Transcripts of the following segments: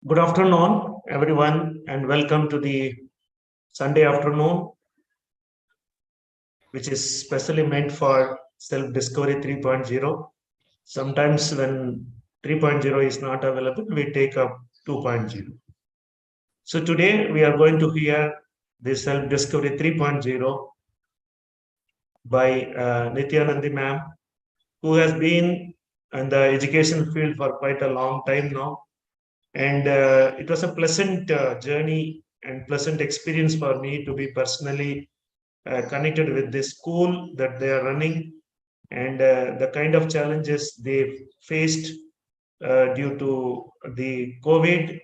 Good afternoon, everyone, and welcome to the Sunday afternoon, which is specially meant for Self Discovery 3.0. Sometimes, when 3.0 is not available, we take up 2.0. So, today we are going to hear the Self Discovery 3.0 by Nithyananthi ma'am, who has been in the education field for quite a long time now. And it was a pleasant journey and pleasant experience for me to be personally connected with this school that they are running and the kind of challenges they faced due to the COVID.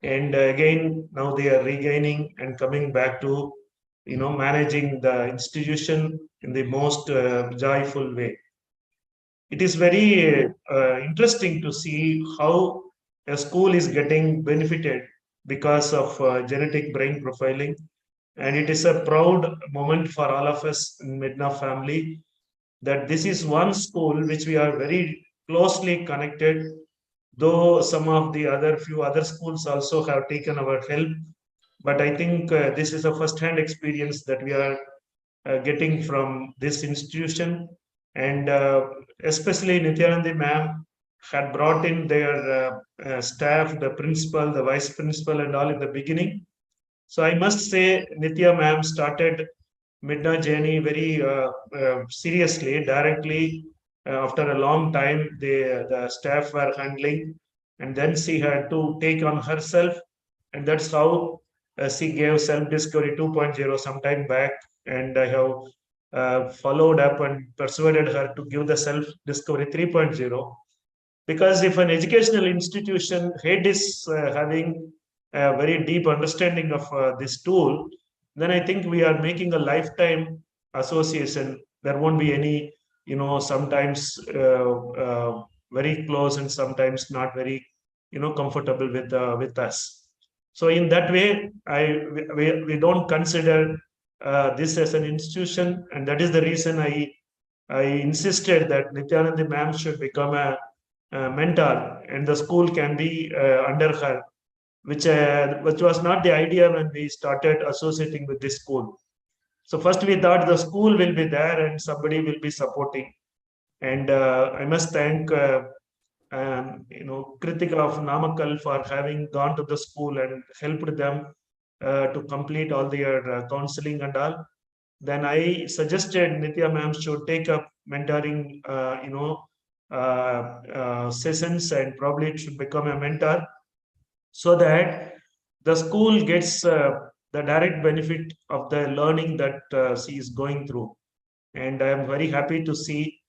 And again, now they are regaining and coming back to, managing the institution in the most joyful way. It is very interesting to see how a school is getting benefited because of genetic brain profiling. And it is a proud moment for all of us in MiDNA family that this is one school which we are very closely connected, though some of the other few other schools also have taken our help. But I think this is a first-hand experience that we are getting from this institution. And especially Nithyananthi ma'am had brought in their staff, the principal, the vice principal, and all in the beginning. So I must say, Nithya ma'am started MiDNA journey very seriously, directly. After a long time, the staff were handling, and then she had to take on herself, and that's how she gave Self Discovery 2.0 some time back, and I have followed up and persuaded her to give the Self Discovery 3.0. Because if an educational institution head is having a very deep understanding of this tool, then I think we are making a lifetime association. There won't be any, sometimes very close and sometimes not very, comfortable with us. So in that way, we don't consider this as an institution, and that is the reason I insisted that Nithyananthi ma'am should become a mentor, and the school can be under her, which was not the idea when we started associating with this school. So first we thought the school will be there and somebody will be supporting, and I must thank Kritika of Namakal for having gone to the school and helped them to complete all their counseling and all. Then I suggested Nithya ma'am should take up mentoring, sessions, and probably it should become a mentor so that the school gets the direct benefit of the learning that she is going through. And I am very happy to see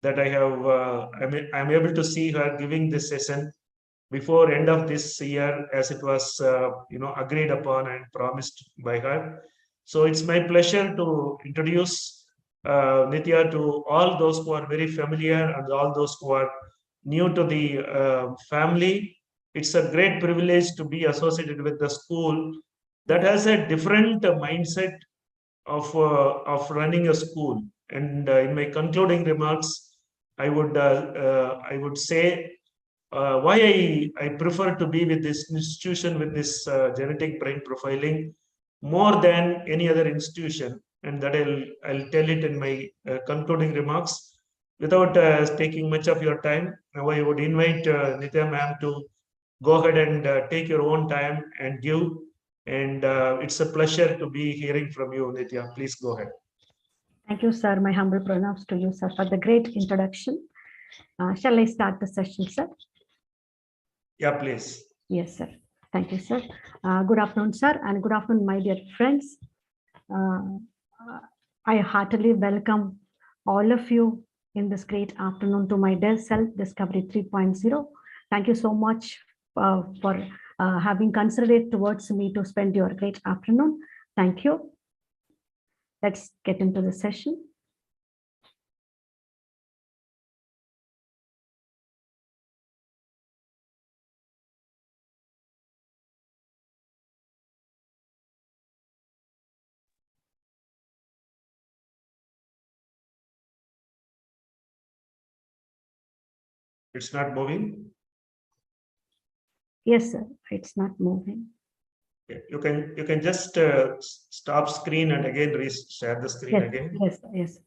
that I'm able to see her giving this session before end of this year, as it was agreed upon and promised by her. So it's my pleasure to introduce Nithya to all those who are very familiar and all those who are new to the family. It's a great privilege to be associated with the school that has a different mindset of running a school. And in my concluding remarks, I would say why I prefer to be with this institution with this genetic brain profiling more than any other institution, and that I'll tell it in my concluding remarks. Without taking much of your time, now I would invite Nithya ma'am to go ahead and take your own time and give. And it's a pleasure to be hearing from you, Nithya. Please go ahead. Thank you, sir. My humble pronouns to you, sir, for the great introduction. Shall I start the session, sir? Yeah, please. Yes, sir. Thank you, sir. Good afternoon, sir, and good afternoon, my dear friends. I heartily welcome all of you in this great afternoon to my Self Discovery 3.0. Thank you so much for having considered towards me to spend your great afternoon. Thank you. Let's get into the session. It's not moving. Yes, sir. It's not moving. You can just stop screen and again share the screen Yes, again. yes, yes.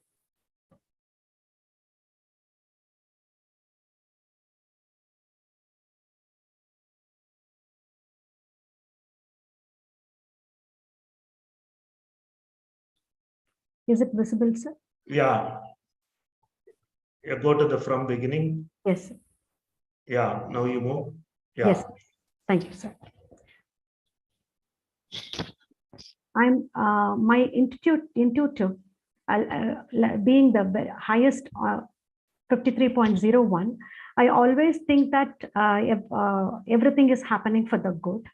Is it visible, sir? Yeah. You go to the from beginning. Yes. Yeah. Now you move. Yeah. Yes. Thank you, sir. I'm my intuitive being the highest 53.01. I always think that if, everything is happening for the good.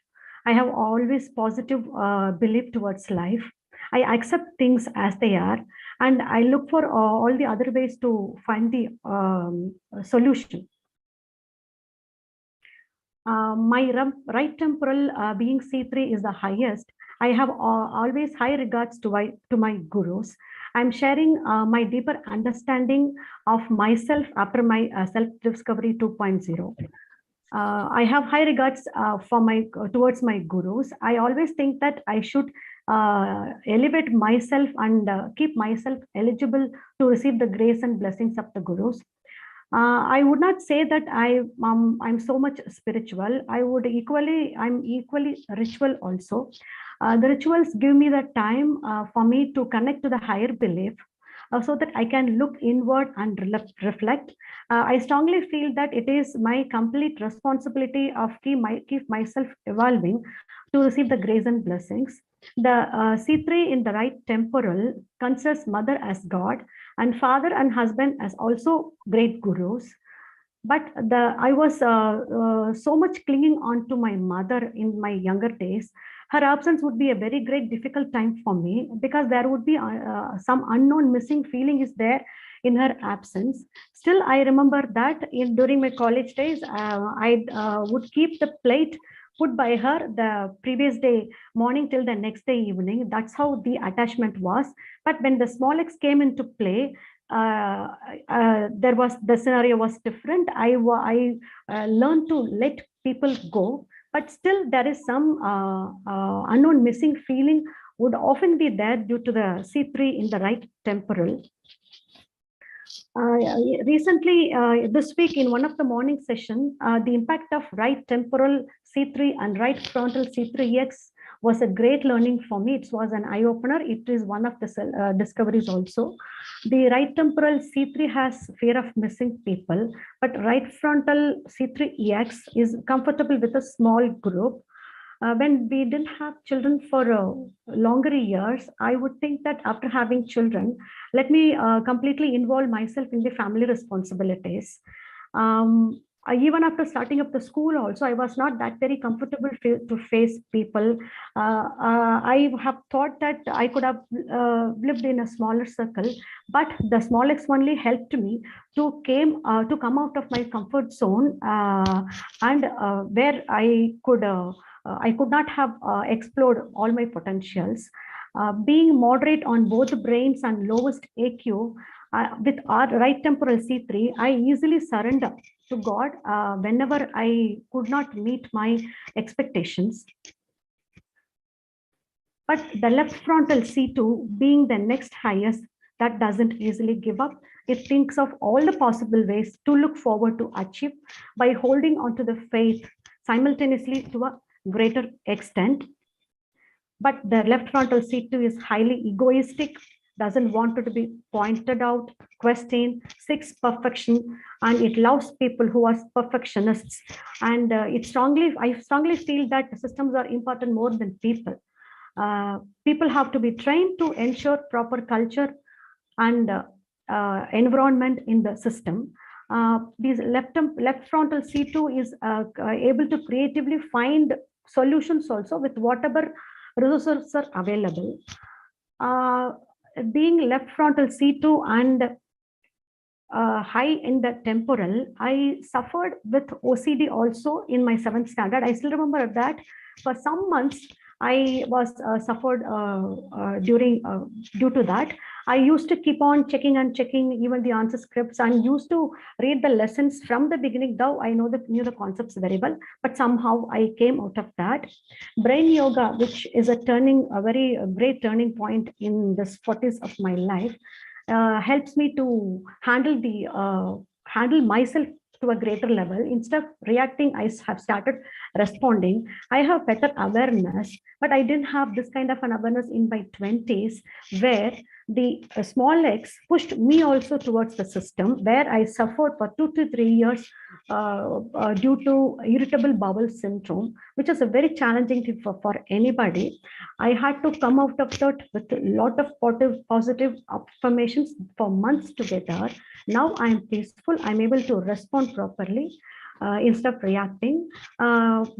I have always positive belief towards life. I accept things as they are, and I look for all the other ways to find the solution. My right temporal being C3 is the highest. I have always high regards to my gurus. I'm sharing my deeper understanding of myself after my self-discovery 2.0. I have high regards for my towards my gurus. I always think that I should elevate myself and keep myself eligible to receive the grace and blessings of the gurus. I would not say that I'm so much spiritual. I'm equally ritual also. The rituals give me the time for me to connect to the higher belief, so that I can look inward and reflect. I strongly feel that it is my complete responsibility of keep myself evolving to receive the grace and blessings. The C3 in the right temporal considers mother as God and father and husband as also great gurus. But I was so much clinging on to my mother in my younger days. Her absence would be a very great difficult time for me, because there would be some unknown missing feeling is there in her absence. Still, I remember that during my college days, I would keep the plate put by her the previous day morning till the next day evening. That's how the attachment was. But when the small x came into play, there was the scenario was different. I learned to let people go, but still there is some unknown missing feeling would often be there due to the C3 in the right temporal. Recently, this week in one of the morning session, the impact of right temporal C3 and right frontal C3X was a great learning for me. It was an eye-opener. It is one of the discoveries also. The right temporal C3 has fear of missing people, but right frontal C3EX is comfortable with a small group. When we didn't have children for longer years, I would think that after having children, let me completely involve myself in the family responsibilities. Even after starting up the school also, I was not that very comfortable to face people. I have thought that I could have lived in a smaller circle, but the small X only helped me to come out of my comfort zone, and where I could not have explored all my potentials. Being moderate on both brains and lowest AQ, with our right temporal C3, I easily surrender to God whenever I could not meet my expectations. But the left frontal C2, being the next highest, that doesn't easily give up. It thinks of all the possible ways to look forward to achieve by holding on to the faith simultaneously to a greater extent. But the left frontal C2 is highly egoistic, doesn't want it to be pointed out, questioned, seeks perfection, and it loves people who are perfectionists. And I strongly feel that systems are important more than people. People have to be trained to ensure proper culture and environment in the system. These left frontal C2 is able to creatively find solutions also with whatever resources are available. Being left frontal C2 and high in the temporal, I suffered with OCD also in my 7th standard. I still remember that for some months I was suffered due to that. I used to keep on checking and checking even the answer scripts, and used to read the lessons from the beginning, though I knew the concepts very well, but somehow I came out of that. Brain yoga, which is a very great turning point in this 40s of my life, helps me to handle myself to a greater level. Instead of reacting, I have started responding. I have better awareness, but I didn't have this kind of an awareness in my 20s, where the small X pushed me also towards the system, where I suffered for 2 to 3 years due to irritable bowel syndrome, which is a very challenging thing for anybody. I had to come out of that with a lot of positive affirmations for months together. Now I'm peaceful. I'm able to respond properly instead of reacting.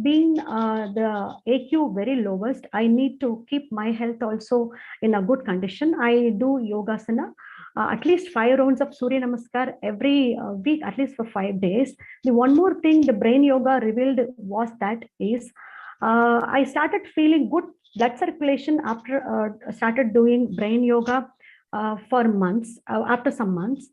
Being the AQ very lowest, I need to keep my health also in a good condition. I do yogasana. At least 5 rounds of Surya Namaskar every week, at least for 5 days. The one more thing the brain yoga revealed was that is, I started feeling good blood circulation after started doing brain yoga for months, after some months,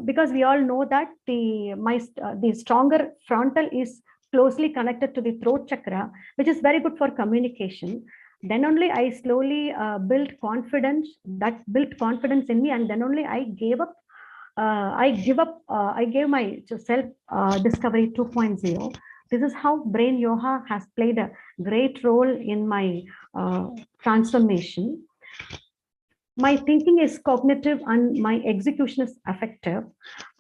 because we all know that the stronger frontal is closely connected to the throat chakra, which is very good for communication. Then only I slowly built confidence. That built confidence in me, and then only I gave up. I gave myself discovery 2.0. This is how brain yoga has played a great role in my transformation. My thinking is cognitive and my execution is affective.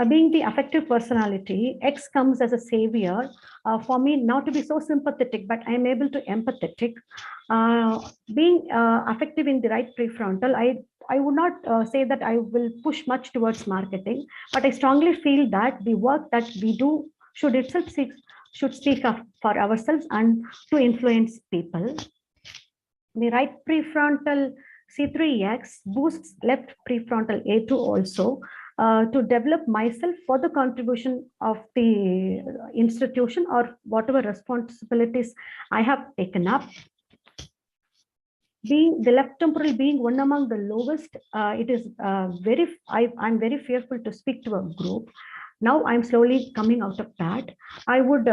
Being the affective personality, X comes as a savior for me, not to be so sympathetic, but I am able to empathetic. Being affective in the right prefrontal, I would not say that I will push much towards marketing, but I strongly feel that the work that we do should itself should speak up for ourselves and to influence people. The right prefrontal C3X boosts left prefrontal A2 also to develop myself for the contribution of the institution or whatever responsibilities I have taken up. Being the left temporal being one among the lowest, it is I'm very fearful to speak to a group. Now I'm slowly coming out of that. I would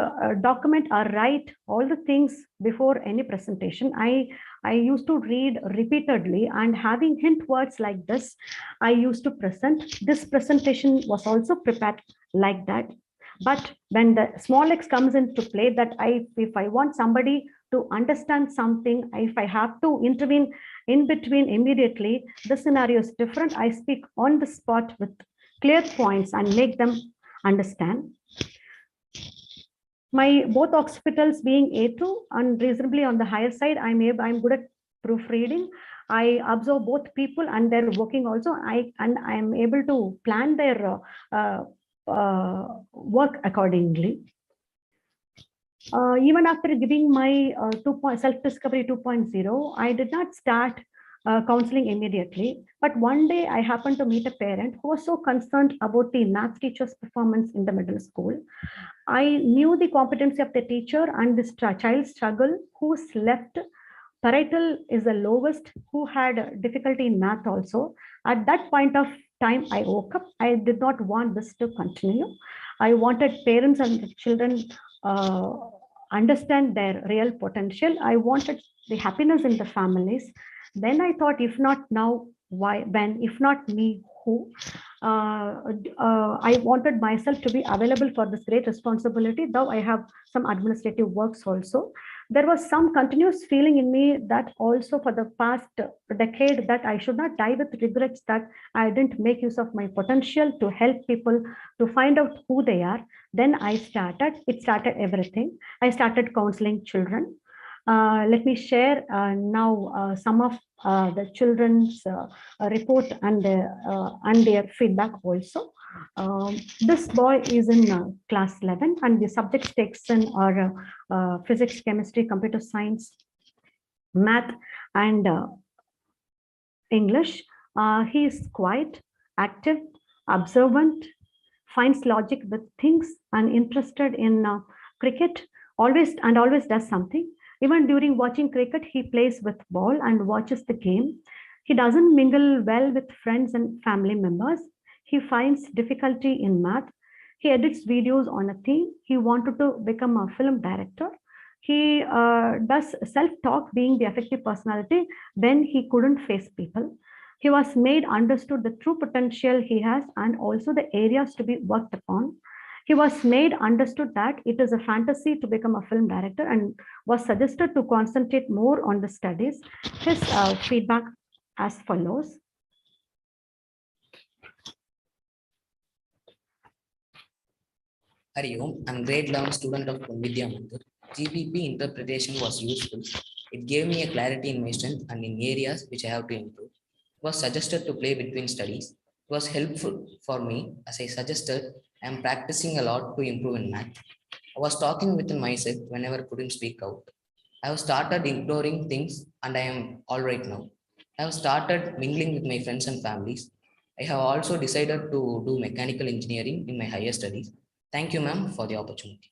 document or write all the things before any presentation. I used to read repeatedly, and having hint words like this, I used to present. This presentation was also prepared like that. But when the small X comes into play, that if I want somebody to understand something, if I have to intervene in between immediately, the scenario is different. I speak on the spot with clear points and make them understand. My both occipitals being A2 and reasonably on the higher side, I'm good at proofreading. I observe both people and their working also. I'm able to plan their work accordingly. Even after giving my self-discovery 2.0, I did not start counseling immediately. But one day I happened to meet a parent who was so concerned about the math teacher's performance in the middle school. I knew the competency of the teacher and this child's struggle, who's left parietal is the lowest, who had difficulty in math also. At that point of time, I woke up. I did not want this to continue. I wanted parents and the children understand their real potential. I wanted the happiness in the families. Then I thought, if not now, why? When? If not me, who? I wanted myself to be available for this great responsibility, though I have some administrative works also. There was some continuous feeling in me that also for the past decade that I should not die with regrets that I didn't make use of my potential to help people to find out who they are. Then it started everything. I started counseling children. Let me share now some of the children's report and their feedback also. This boy is in class 11, and the subjects taken are physics, chemistry, computer science, math, and English. He is quiet, active, observant, finds logic with things, and interested in cricket, always does something. Even during watching cricket, he plays with ball and watches the game. He doesn't mingle well with friends and family members. He finds difficulty in math. He edits videos on a theme. He wanted to become a film director. He does self-talk, being the effective personality when he couldn't face people. He was made understood the true potential he has and also the areas to be worked upon. He was made understood that it is a fantasy to become a film director and was suggested to concentrate more on the studies. His feedback as follows. Hari Om, I'm grade 11 student of MiDNA. GPP interpretation was useful. It gave me a clarity in my strength and in areas which I have to improve. It was suggested to play between studies. It was helpful for me as I suggested I am practicing a lot to improve in math. I was talking within myself whenever I couldn't speak out. I have started ignoring things and I am all right now. I have started mingling with my friends and families. I have also decided to do mechanical engineering in my higher studies. Thank you, ma'am, for the opportunity.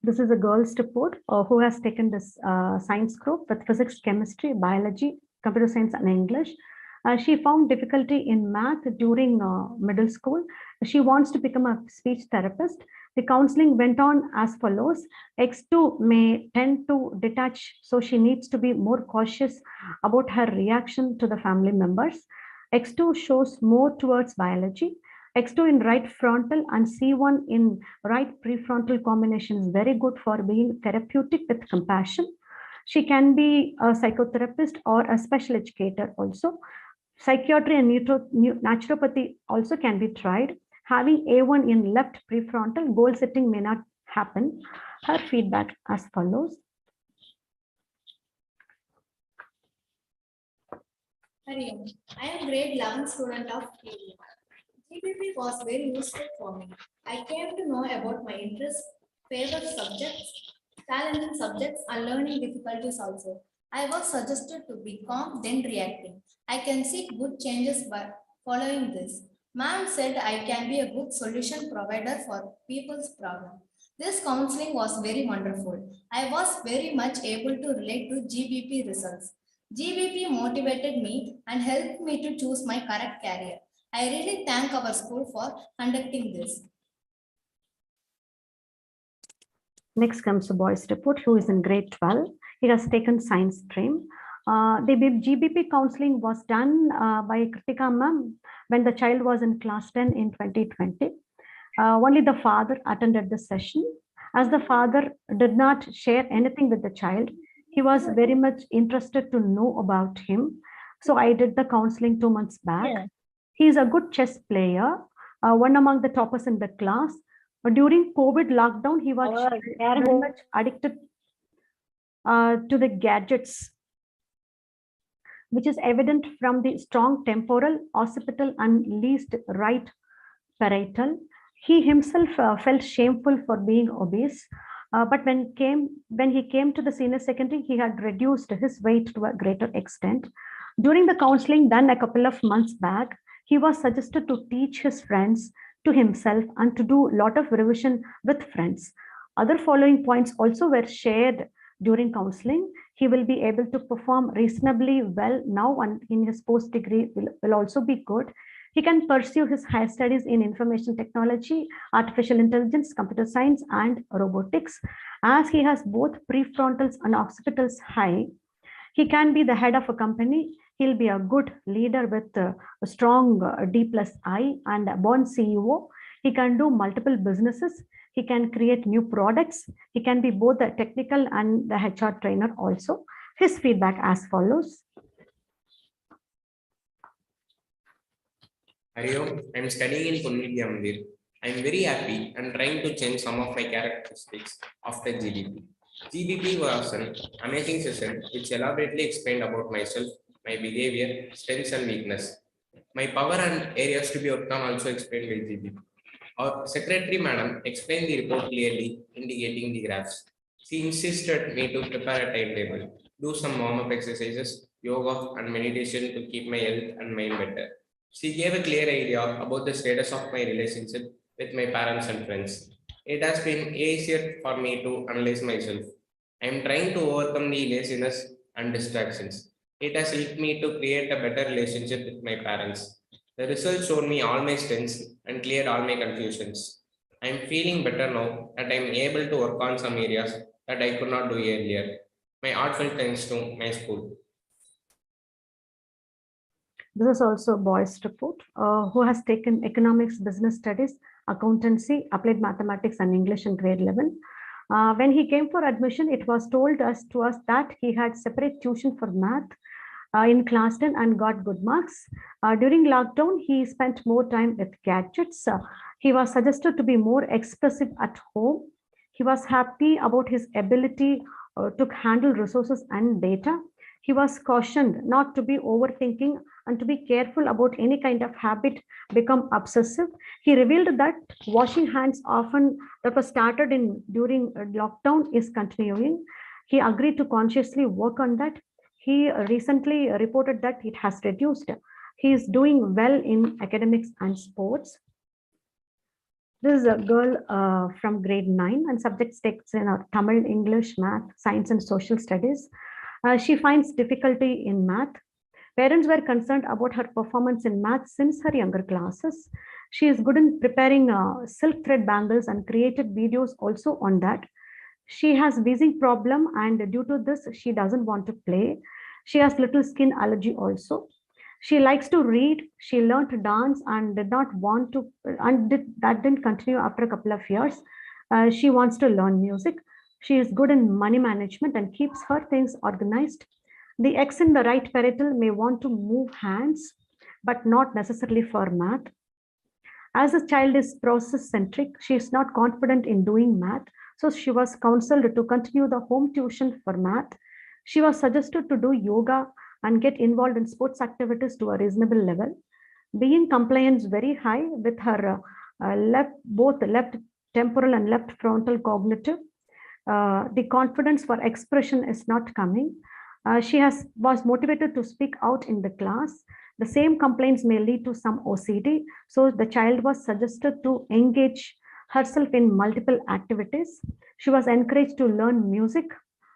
This is a girl's report who has taken this science group with physics, chemistry, biology, computer science, and English. She found difficulty in math during middle school. She wants to become a speech therapist. The counseling went on as follows. X2 may tend to detach, so she needs to be more cautious about her reaction to the family members. X2 shows more towards biology. X2 in right frontal and C1 in right prefrontal combination is very good for being therapeutic with compassion. She can be a psychotherapist or a special educator also. Psychiatry and naturopathy also can be tried. Having A1 in left prefrontal, goal setting may not happen. Her feedback as follows. Hari Om. I am grade 11 student of PVM. GPP was very useful for me. I came to know about my interests, favorite subjects, challenging subjects, and learning difficulties also. I was suggested to be calm, then reacting. I can seek good changes by following this. Ma'am said I can be a good solution provider for people's problem. This counseling was very wonderful. I was very much able to relate to GBP results. GBP motivated me and helped me to choose my correct career. I really thank our school for conducting this. Next comes a boy's report who is in grade 12. He has taken science stream. The GBP counseling was done by Kritika ma'am when the child was in class 10 in 2020. Only the father attended the session. As the father did not share anything with the child, he was very much interested to know about him. So I did the counseling 2 months back. Yeah. He is a good chess player, one among the toppers in the class. During COVID lockdown, he was very much addicted to the gadgets, which is evident from the strong temporal, occipital, and least right parietal. He himself felt shameful for being obese, but when he came to the senior secondary, he had reduced his weight to a greater extent. During the counseling done a couple of months back, he was suggested to teach his friends to himself and to do a lot of revision with friends. Other following points also were shared during counseling. He will be able to perform reasonably well now, and in his post degree will also be good. He can pursue his higher studies in information technology, artificial intelligence, computer science, and robotics. As he has both prefrontals and occipitals high, he can be the head of a company. He'll be a good leader with a strong D+I and a born CEO. He can do multiple businesses. He can create new products. He can be both the technical and the HR trainer also. His feedback as follows. Hari Om, I'm studying in PVM. I'm very happy and trying to change some of my characteristics after GDP. GDP was an amazing session which elaborately explained about myself, my behavior, strengths and weakness. My power and areas to be worked on also explained by GDP. Our secretary madam explained the report clearly, indicating the graphs. She insisted me to prepare a timetable, do some warm-up exercises, yoga and meditation to keep my health and mind better. She gave a clear idea about the status of my relationship with my parents and friends. It has been easier for me to analyze myself. I am trying to overcome the laziness and distractions. It has helped me to create a better relationship with my parents. The results showed me all my strengths and cleared all my confusions. I am feeling better now that I am able to work on some areas that I could not do earlier. My heartfelt thanks to my school. This is also a boy's report who has taken economics, business studies, accountancy, applied mathematics, and English in grade 11. When he came for admission, it was told to us that he had separate tuition for math in class 10 and got good marks. During lockdown, he spent more time with gadgets. He was suggested to be more expressive at home. He was happy about his ability to handle resources and data. He was cautioned not to be overthinking and to be careful about any kind of habit become obsessive. He revealed that washing hands often that was started during lockdown is continuing. He agreed to consciously work on that. He recently reported that it has reduced. He is doing well in academics and sports. This is a girl from grade 9 and subjects takes in Tamil, English, math, science, and social studies. She finds difficulty in math. Parents were concerned about her performance in math since her younger classes. She is good in preparing silk thread bangles and created videos also on that. She has wheezing problem and due to this, she doesn't want to play. She has little skin allergy also. She likes to read. She learned to dance and did not want to, that didn't continue after a couple of years. She wants to learn music. She is good in money management and keeps her things organized. The X in the right parietal may want to move hands, but not necessarily for math. As a child is process centric, she is not confident in doing math. So she was counseled to continue the home tuition for math. She was suggested to do yoga and get involved in sports activities to a reasonable level. Being compliance very high with her both left temporal and left frontal cognitive, the confidence for expression is not coming. She was motivated to speak out in the class. The same complaints may lead to some OCD. So the child was suggested to engage herself in multiple activities. She was encouraged to learn music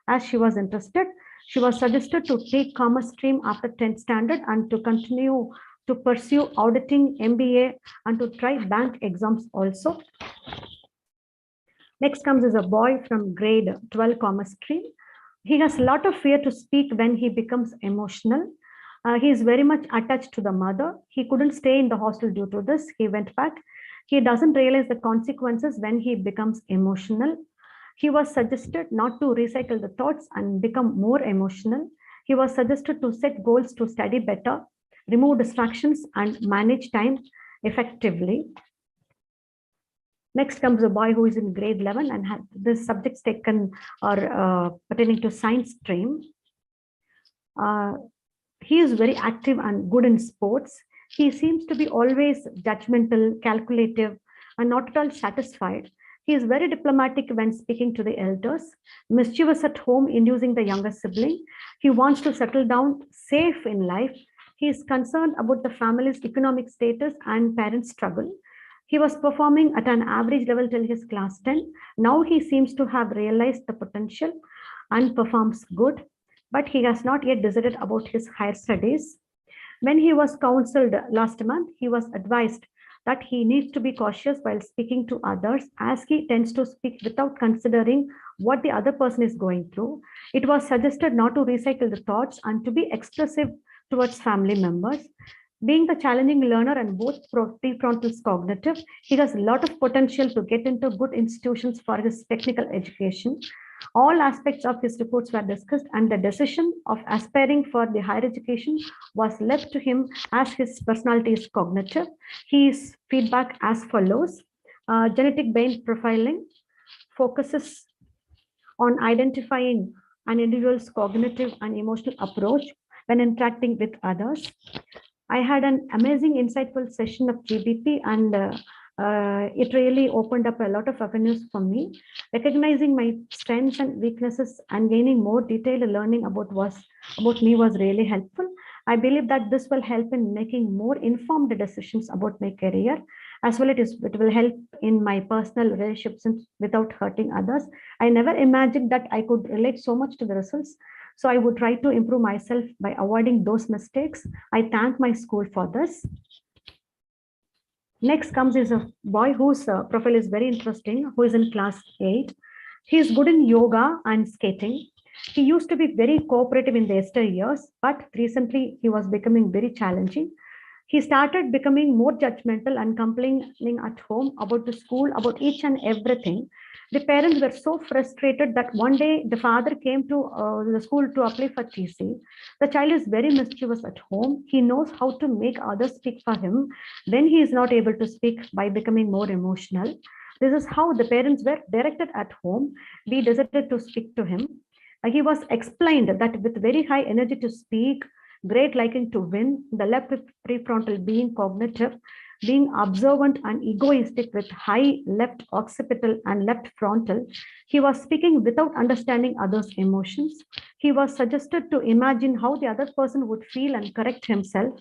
as she was interested. She was suggested to take commerce stream after 10th standard and to continue to pursue auditing, MBA, and to try bank exams also. Next comes is a boy from grade 12 commerce stream. He has a lot of fear to speak when he becomes emotional. He is very much attached to the mother. He couldn't stay in the hostel due to this. He went back. He doesn't realize the consequences when he becomes emotional. He was suggested not to recycle the thoughts and become more emotional. He was suggested to set goals to study better, remove distractions, and manage time effectively. Next comes a boy who is in grade 11 and had this subjects taken or pertaining to science stream. He is very active and good in sports. He seems to be always judgmental, calculative, and not at all satisfied. He is very diplomatic when speaking to the elders, mischievous at home, inducing the younger sibling. He wants to settle down safe in life. He is concerned about the family's economic status and parents' struggle. He was performing at an average level till his class 10. Now he seems to have realized the potential and performs good, but he has not yet decided about his higher studies. When he was counseled last month, he was advised that he needs to be cautious while speaking to others, as he tends to speak without considering what the other person is going through. It was suggested not to recycle the thoughts and to be expressive towards family members. Being the challenging learner and both prefrontal cognitive, he has a lot of potential to get into good institutions for his technical education. All aspects of his reports were discussed and the decision of aspiring for the higher education was left to him as his personality is cognitive. His feedback as follows. Genetic brain profiling focuses on identifying an individual's cognitive and emotional approach when interacting with others. I had an amazing, insightful session of GBP and it really opened up a lot of avenues for me. Recognizing my strengths and weaknesses and gaining more detailed learning about me was really helpful. I believe that this will help in making more informed decisions about my career, as well it will help in my personal relationships without hurting others. I never imagined that I could relate so much to the results. So I would try to improve myself by avoiding those mistakes. I thank my school for this. Next comes is a boy whose profile is very interesting, who is in class 8. He is good in yoga and skating. He used to be very cooperative in the years, but recently he was becoming very challenging. He started becoming more judgmental and complaining at home about the school, about each and everything. The parents were so frustrated that one day the father came to the school to apply for TC. The child is very mischievous at home. He knows how to make others speak for him when he is not able to speak by becoming more emotional. This is how the parents were directed at home. We decided to speak to him. He was explained that with very high energy to speak, great liking to win, the left prefrontal being cognitive, being observant and egoistic with high left occipital and left frontal, he was speaking without understanding others' emotions. He was suggested to imagine how the other person would feel and correct himself.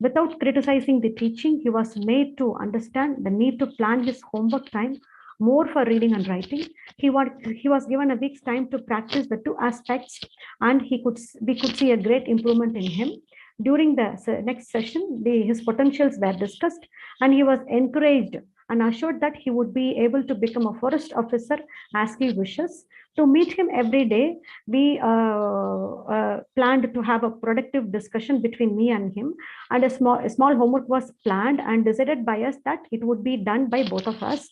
Without criticizing the teaching, he was made to understand the need to plan his homework time more for reading and writing. He was given a week's time to practice the two aspects, and we could see a great improvement in him. During the next session, his potentials were discussed, and he was encouraged and assured that he would be able to become a forest officer as he wishes. To meet him every day, we planned to have a productive discussion between me and him, and a small homework was planned and decided by us that it would be done by both of us.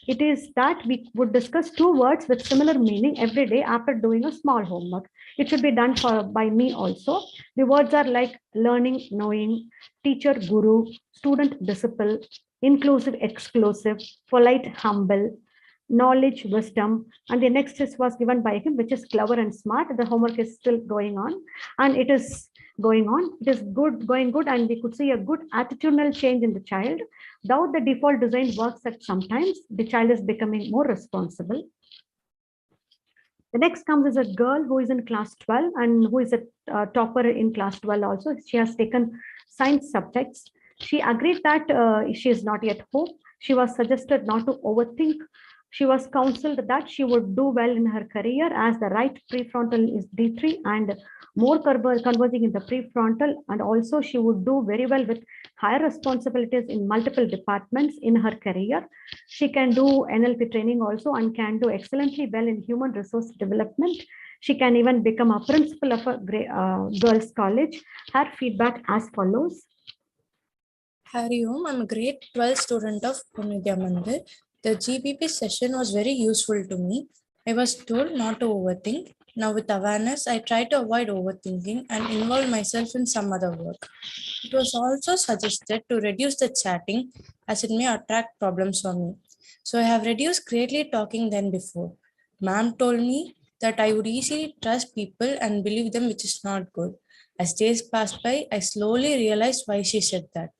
It is that we would discuss two words with similar meaning every day after doing a small homework. It should be done by me also. The words are like learning, knowing, teacher, guru, student, disciple, inclusive, exclusive, polite, humble, knowledge, wisdom, and the next was given by him, which is clever and smart. The homework is still going on, and it is going on. It is going good, and we could see a good attitudinal change in the child. Though the default design works at sometimes, the child is becoming more responsible. The next comes is a girl who is in class 12 and who is a topper in class 12 also. She has taken science subjects. She agreed that she is not yet hope. She was suggested not to overthink. She was counseled that she would do well in her career as the right prefrontal is D3 and more converging in the prefrontal, and also she would do very well with higher responsibilities in multiple departments in her career. She can do NLP training also and can do excellently well in human resource development. She can even become a principal of a girls' college. Her feedback as follows. Hari Om, I'm a grade 12 student of Nithyananthi. The GBP session was very useful to me. I was told not to overthink. Now with awareness, I try to avoid overthinking and involve myself in some other work. It was also suggested to reduce the chatting as it may attract problems for me. So I have reduced greatly talking than before. Ma'am told me that I would easily trust people and believe them, which is not good. As days passed by, I slowly realized why she said that.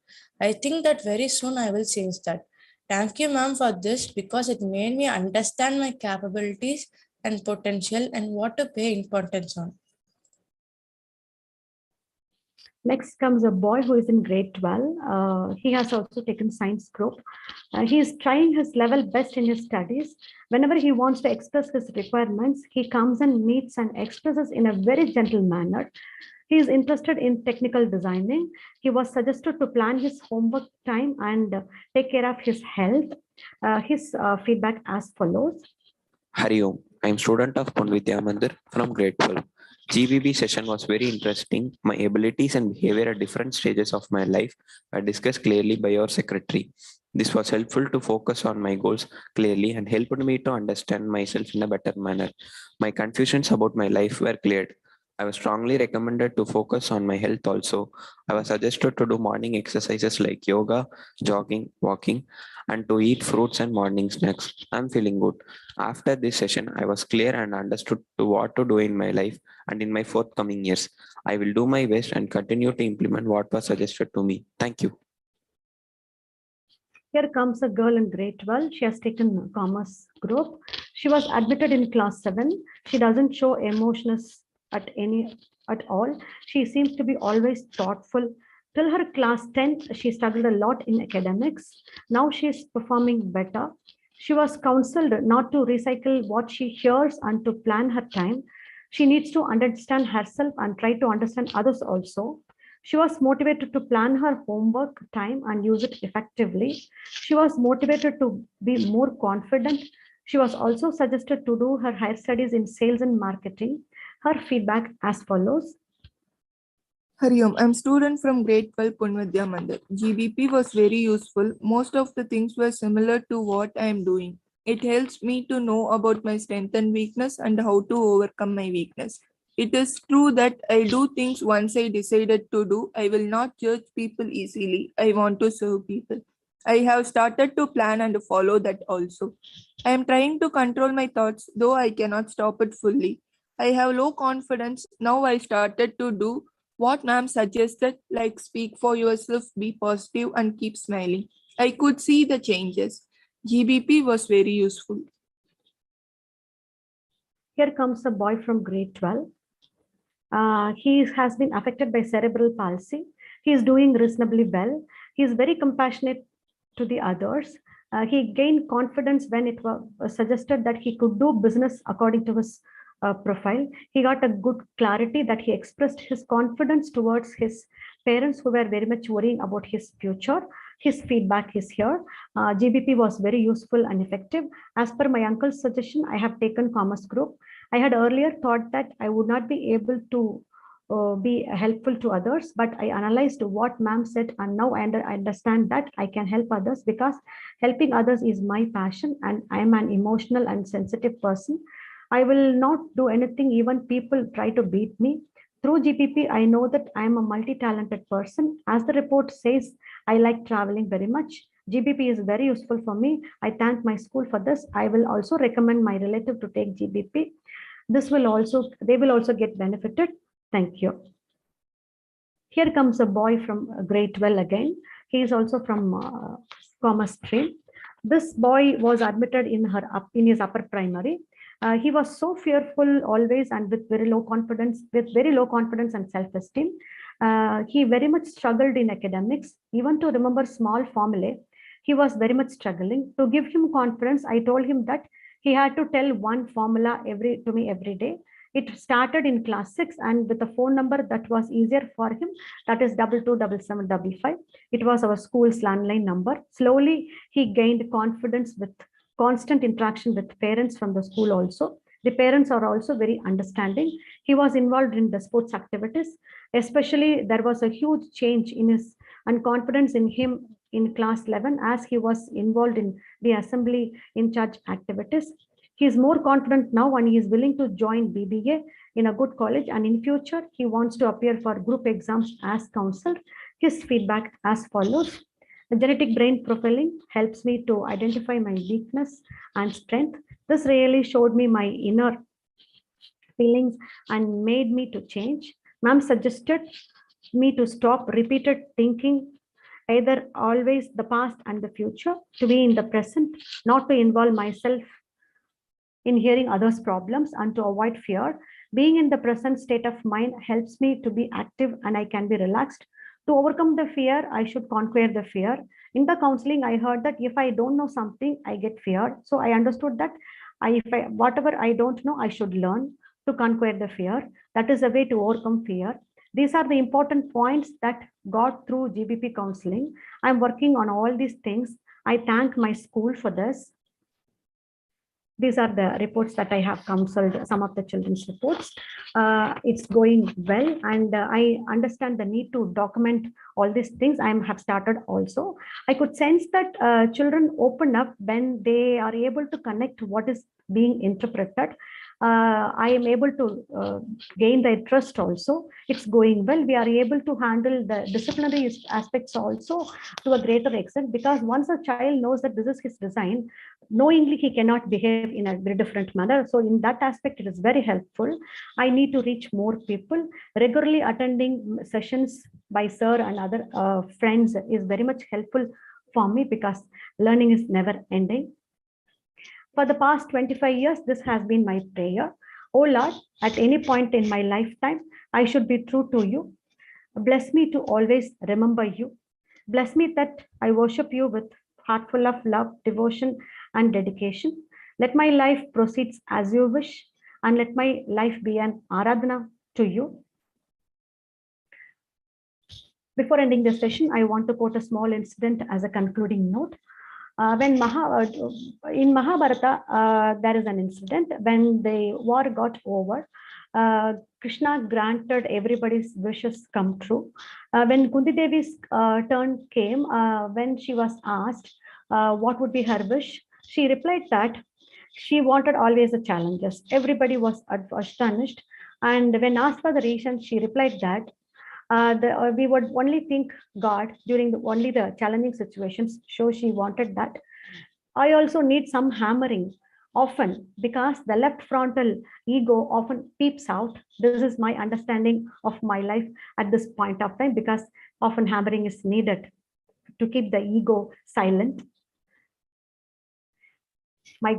I think that very soon I will change that. Thank you, ma'am, for this because it made me understand my capabilities and potential and what to pay importance on. Next comes a boy who is in grade 12. He has also taken science group. He is trying his level best in his studies. Whenever he wants to express his requirements, he comes and meets and expresses in a very gentle manner. He is interested in technical designing. He was suggested to plan his homework time and take care of his health. His feedback as follows. Hari Om, I am student of Vidya Mandir from grade 12. GBB session was very interesting. My abilities and behavior at different stages of my life were discussed clearly by your secretary. This was helpful to focus on my goals clearly and helped me to understand myself in a better manner. My confusions about my life were cleared. I was strongly recommended to focus on my health also. I was suggested to do morning exercises like yoga, jogging, walking, and to eat fruits and morning snacks. I'm feeling good. After this session, I was clear and understood to what to do in my life and in my forthcoming years. I will do my best and continue to implement what was suggested to me. Thank you. Here comes a girl in grade 12. She has taken commerce group. She was admitted in class 7. She doesn't show emotions at all. She seems to be always thoughtful. Till her class 10th, she struggled a lot in academics. Now she is performing better. She was counseled not to recycle what she hears and to plan her time. She needs to understand herself and try to understand others also. She was motivated to plan her homework time and use it effectively. She was motivated to be more confident. She was also suggested to do her higher studies in sales and marketing. Her feedback as follows. Hariom, I'm student from grade 12 Punvidya Mandir. GBP was very useful. Most of the things were similar to what I am doing. It helps me to know about my strength and weakness and how to overcome my weakness. It is true that I do things once I decided to do. I will not judge people easily. I want to serve people. I have started to plan and follow that also. I am trying to control my thoughts, though I cannot stop it fully. I have low confidence. Now I started to do what ma'am suggested, like speak for yourself, be positive, and keep smiling. I could see the changes. GBP was very useful. Here comes a boy from grade 12. He has been affected by cerebral palsy. He is doing reasonably well. He is very compassionate to the others. He gained confidence when it was suggested that he could do business according to his profile. He got a good clarity that he expressed his confidence towards his parents who were very much worrying about his future. His feedback is here. GBP was very useful and effective. As per my uncle's suggestion, I have taken commerce group. I had earlier thought that I would not be able to be helpful to others, but I analyzed what ma'am said, and now I understand that I can help others because helping others is my passion, and I am an emotional and sensitive person. I will not do anything even people try to beat me. Through GPP, I know that I am a multi-talented person. As the report says, I like traveling very much. GBP is very useful for me. I thank my school for this. I will also recommend my relative to take GBP. They will also get benefited. Thank you. Here comes a boy from grade 12 again. He is also from commerce stream. This boy was admitted in his upper primary. He was so fearful always and with very low confidence and self-esteem. He very much struggled in academics, even to remember small formulae. He was very much struggling. To give him confidence, I told him that he had to tell one formula to me every day. It started in class 6 and with a phone number that was easier for him, that is 227755. It was our school's landline number. Slowly, he gained confidence with constant interaction with parents from the school also. The parents are also very understanding. He was involved in the sports activities. Especially, there was a huge change in his and confidence in him in class 11 as he was involved in the assembly in charge activities. He is more confident now and he is willing to join BBA in a good college, and in future he wants to appear for group exams as counseled. His feedback as follows. The genetic brain profiling helps me to identify my weakness and strength. This really showed me my inner feelings and made me to change. Ma'am suggested me to stop repeated thinking, either always the past and the future, to be in the present, not to involve myself in hearing others' problems and to avoid fear. Being in the present state of mind helps me to be active and I can be relaxed. To overcome the fear, I should conquer the fear. In the counseling, I heard that if I don't know something, I get feared. So I understood that whatever I don't know, I should learn to conquer the fear. That is a way to overcome fear. These are the important points that got through GBP counseling. I'm working on all these things. I thank my school for this. These are the reports that I have counseled, some of the children's reports. It's going well, and I understand the need to document all these things. I have started also. I could sense that children open up when they are able to connect what is being interpreted. I am able to gain their trust also. It's going well. We are able to handle the disciplinary aspects also to a greater extent, because once a child knows that this is his design, knowingly he cannot behave in a very different manner. So in that aspect, it is very helpful. I need to reach more people. Regularly attending sessions by sir and other friends is very much helpful for me, because learning is never ending. For the past 25 years, this has been my prayer. Oh Lord, at any point in my lifetime, I should be true to you. Bless me to always remember you. Bless me that I worship you with heart full of love, devotion, and dedication. Let my life proceed as you wish. and let my life be an aradhana to you. Before ending this session, I want to quote a small incident as a concluding note. In Mahabharata, there is an incident when the war got over. Krishna granted everybody's wishes come true. When Kunti Devi's turn came, when she was asked what would be her wish, she replied that she wanted always the challenges. Everybody was astonished. And when asked for the reason, she replied that we would only think God during only the challenging situations. So she wanted that. I also need some hammering often because the left frontal ego often peeps out. This is my understanding of my life at this point of time, because often hammering is needed to keep the ego silent. My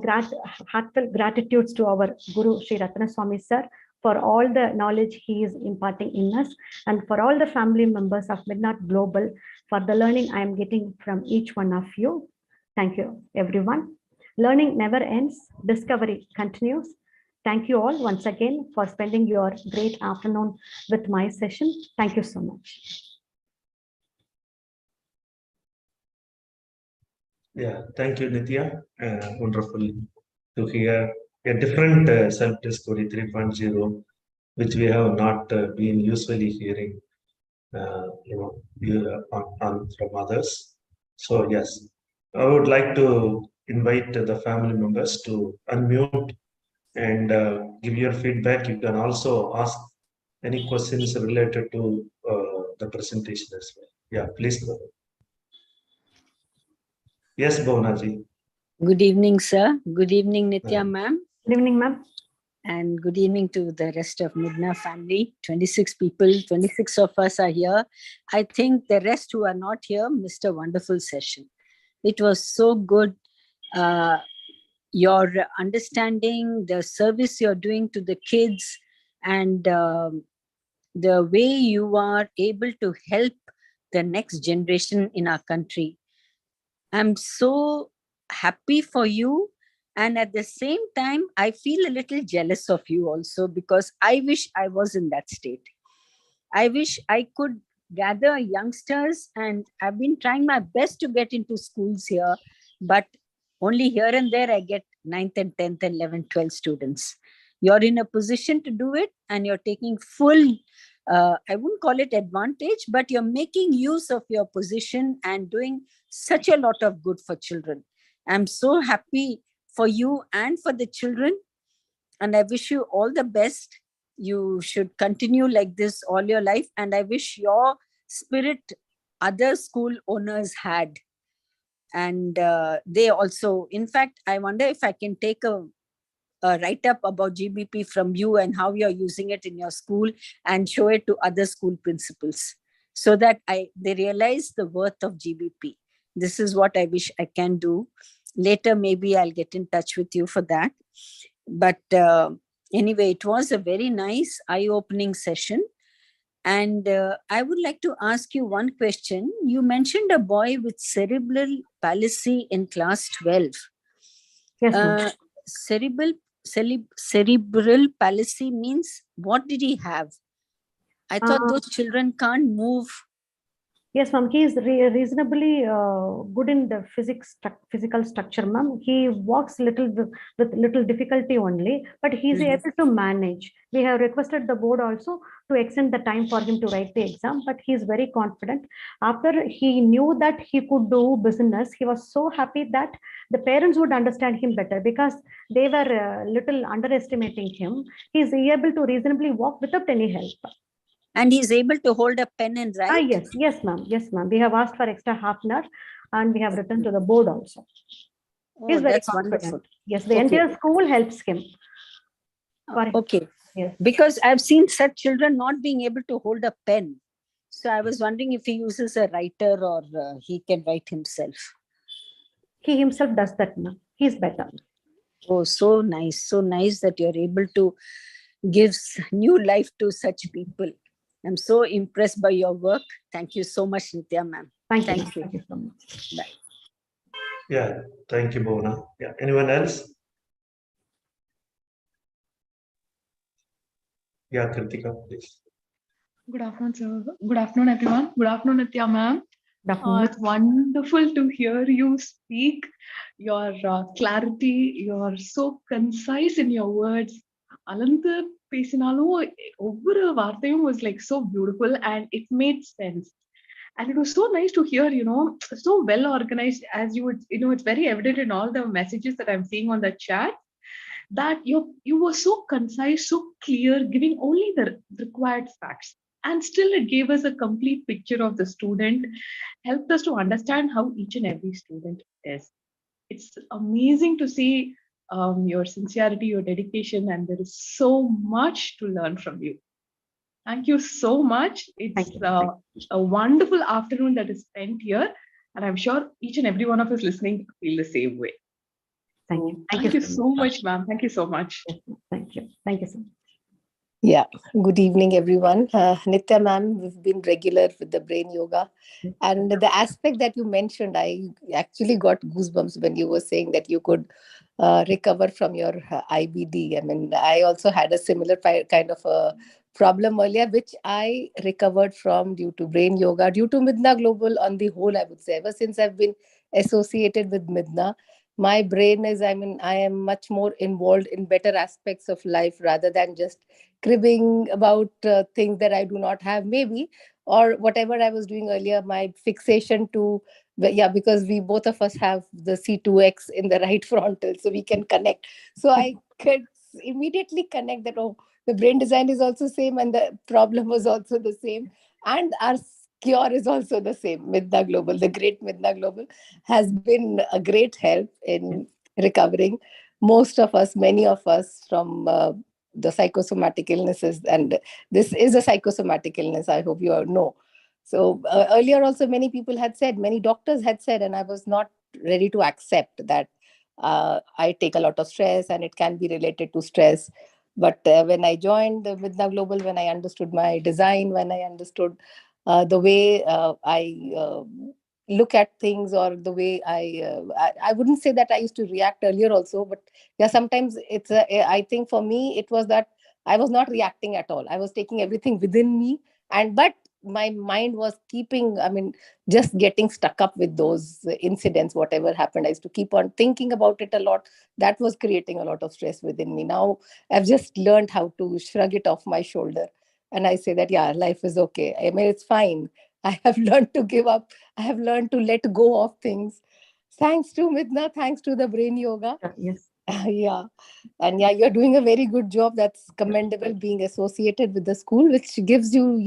heartfelt gratitudes to our Guru Sri Ratna Swami sir for all the knowledge he is imparting in us, and for all the family members of MiDNA Global for the learning I am getting from each one of you. Thank you, everyone. Learning never ends. Discovery continues. Thank you all once again for spending your great afternoon with my session. Thank you so much. Yeah, thank you, Nithya. Wonderful to hear a different self-discovery 3.0, which we have not been usually hearing, from others. So yes, I would like to invite the family members to unmute and give your feedback. You can also ask any questions related to the presentation as well. Yeah, please go ahead. Yes, Bhavanaji. Good evening, sir. Good evening, Nithya ma'am. Good evening, ma'am. And good evening to the rest of MiDNA family. 26 people, 26 of us are here. I think the rest who are not here missed a wonderful session. It was so good. Your understanding, the service you're doing to the kids, and the way you are able to help the next generation in our country. I'm so happy for you. And at the same time, I feel a little jealous of you also, because I wish I was in that state. I wish I could gather youngsters, and I've been trying my best to get into schools here, but only here and there I get 9th and 10th and 11th, 12th students. You're in a position to do it, and you're taking full, I wouldn't call it advantage, but you're making use of your position and doing such a lot of good for children. I'm so happy for you and for the children, and I wish you all the best. You should continue like this all your life, and I wish your spirit other school owners had. And they also, in fact, I wonder if I can take a write-up about GBP from you and how you're using it in your school, and show it to other school principals, so that they realize the worth of GBP. This is what I wish I can do. Later, maybe I'll get in touch with you for that. But anyway, it was a very nice, eye-opening session. And I would like to ask you one question. You mentioned a boy with cerebral palsy in class 12. Yes, cerebral palsy means, what did he have? I thought those children can't move. Yes, ma'am. He is reasonably good in the physical structure, ma'am. He walks with little difficulty only, but he is able to manage. We have requested the board also to extend the time for him to write the exam, but he is very confident. After he knew that he could do business, he was so happy that the parents would understand him better, because they were little underestimating him. He is able to reasonably walk without any help. And he's able to hold a pen and write? Yes, ma'am. Yes, ma'am. We have asked for extra half an hour, and we have written to the board also. Oh, that's wonderful. Yes, the entire school helps him. Okay. Yes. Because I've seen such children not being able to hold a pen. So I was wondering if he uses a writer, or he can write himself. He himself does that now. He's better. Oh, so nice. So nice that you're able to give new life to such people. I'm so impressed by your work. Thank you so much, Nithya ma'am. Thank you. Thank you So much. Bye. Yeah, thank you, Bhavana. Yeah, anyone else? Yeah, Kritika, please. Good afternoon, sir. Good afternoon, everyone. Good afternoon, Nithya ma'am. Good afternoon. It's wonderful to hear you speak. Your clarity, you're so concise in your words. Alantu பேசினாலும் ஒவ்வொரு வார்த்தையும் was like so beautiful and it made sense. And it was so nice to hear, so well organized as you would, it's very evident in all the messages that I'm seeing on the chat that you were so concise, so clear, giving only the required facts. And still it gave us a complete picture of the student, helped us to understand how each and every student is. It's amazing to see your sincerity, your dedication, and there is so much to learn from you. Thank you so much. It's a wonderful afternoon that is spent here, and I'm sure each and every one of us listening feel the same way. Thank you. Thank you so much, ma'am. Thank you so much. Thank you. Thank you so much. Yeah, good evening, everyone. Nithya ma'am, we've been regular with the brain yoga. And the aspect that you mentioned, I actually got goosebumps when you were saying that you could recover from your IBD. I mean, I also had a similar kind of a problem earlier, which I recovered from due to brain yoga, due to MiDNA Global on the whole, I would say. Ever since I've been associated with MiDNA, my brain is, I am much more involved in better aspects of life rather than just cribbing about things that I do not have, maybe, or whatever I was doing earlier, my fixation to, because we both of us have the C2X in the right frontal, so we can connect. So I could immediately connect that, oh, the brain design is also same and the problem was also the same. And our cure is also the same. MiDNA Global, the great MiDNA Global, has been a great help in recovering most of us, many of us, from the psychosomatic illnesses. And this is a psychosomatic illness, I hope you all know. So earlier also many people had said, many doctors had said, and I was not ready to accept that I take a lot of stress and it can be related to stress. But when I joined MiDNA Global, when I understood my design, when I understood the way I look at things, or the way I wouldn't say that I used to react earlier also, but yeah, sometimes I think for me it was that I was not reacting at all. I was taking everything within me, but my mind was keeping, just getting stuck up with those incidents. Whatever happened, I used to keep on thinking about it a lot. That was creating a lot of stress within me. Now I've just learned how to shrug it off my shoulder, and I say that, yeah, life is okay. It's fine. I have learned to give up. I have learned to let go of things. Thanks to MiDNA, thanks to the brain yoga. Yes. Yeah. And yeah, you're doing a very good job. That's commendable, being associated with the school, which gives you,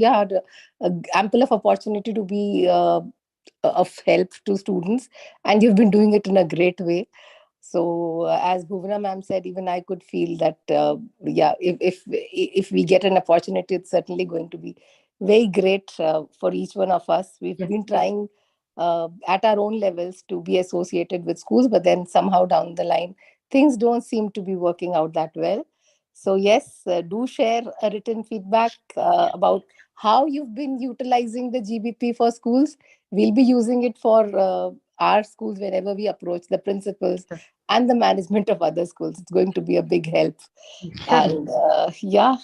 ample of opportunity to be of help to students. And you've been doing it in a great way. So as Bhuvana ma'am said, even I could feel that, if we get an opportunity, it's certainly going to be very great for each one of us. We've been trying at our own levels to be associated with schools, but then somehow down the line, things don't seem to be working out that well. So yes, do share a written feedback about how you've been utilizing the GBP for schools. We'll be using it for our schools whenever we approach the principals and the management of other schools. It's going to be a big help. And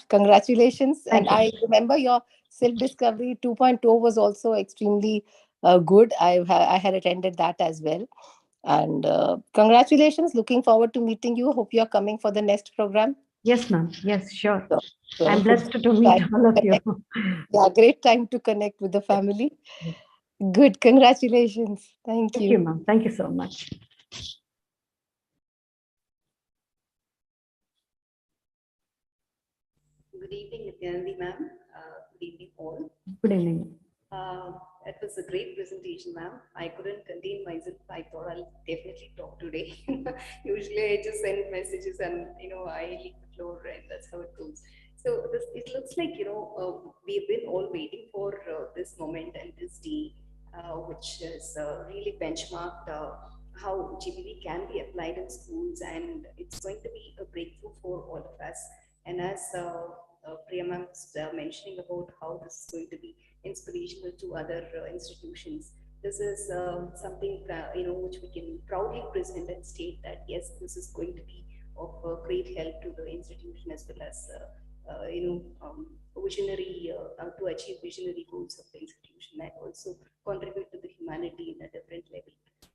congratulations. And I remember your self-discovery 2.0 was also extremely good. I had attended that as well. And congratulations. Looking forward to meeting you. Hope you're coming for the next program. Yes, ma'am. Yes, sure. So I'm blessed to meet all of you. Yeah, great time to connect with the family. Good. Congratulations. Thank you. Thank you, ma'am. Thank you so much. Good evening, Nithyananthi ma'am. Good evening, all. Good evening. It was a great presentation, ma'am. I couldn't contain myself. I thought I'll definitely talk today. Usually I just send messages and, I leave the floor, and that's how it goes. So it looks like, we've been all waiting for this moment and this day, which is really benchmarked how GBV can be applied in schools, and it's going to be a breakthrough for all of us. And as Priya ma'am was mentioning about how this is going to be inspirational to other institutions, this is something which we can proudly present and state that yes, this is going to be of great help to the institution as well as visionary to achieve visionary goals of the institution and also contribute to the humanity in a different level.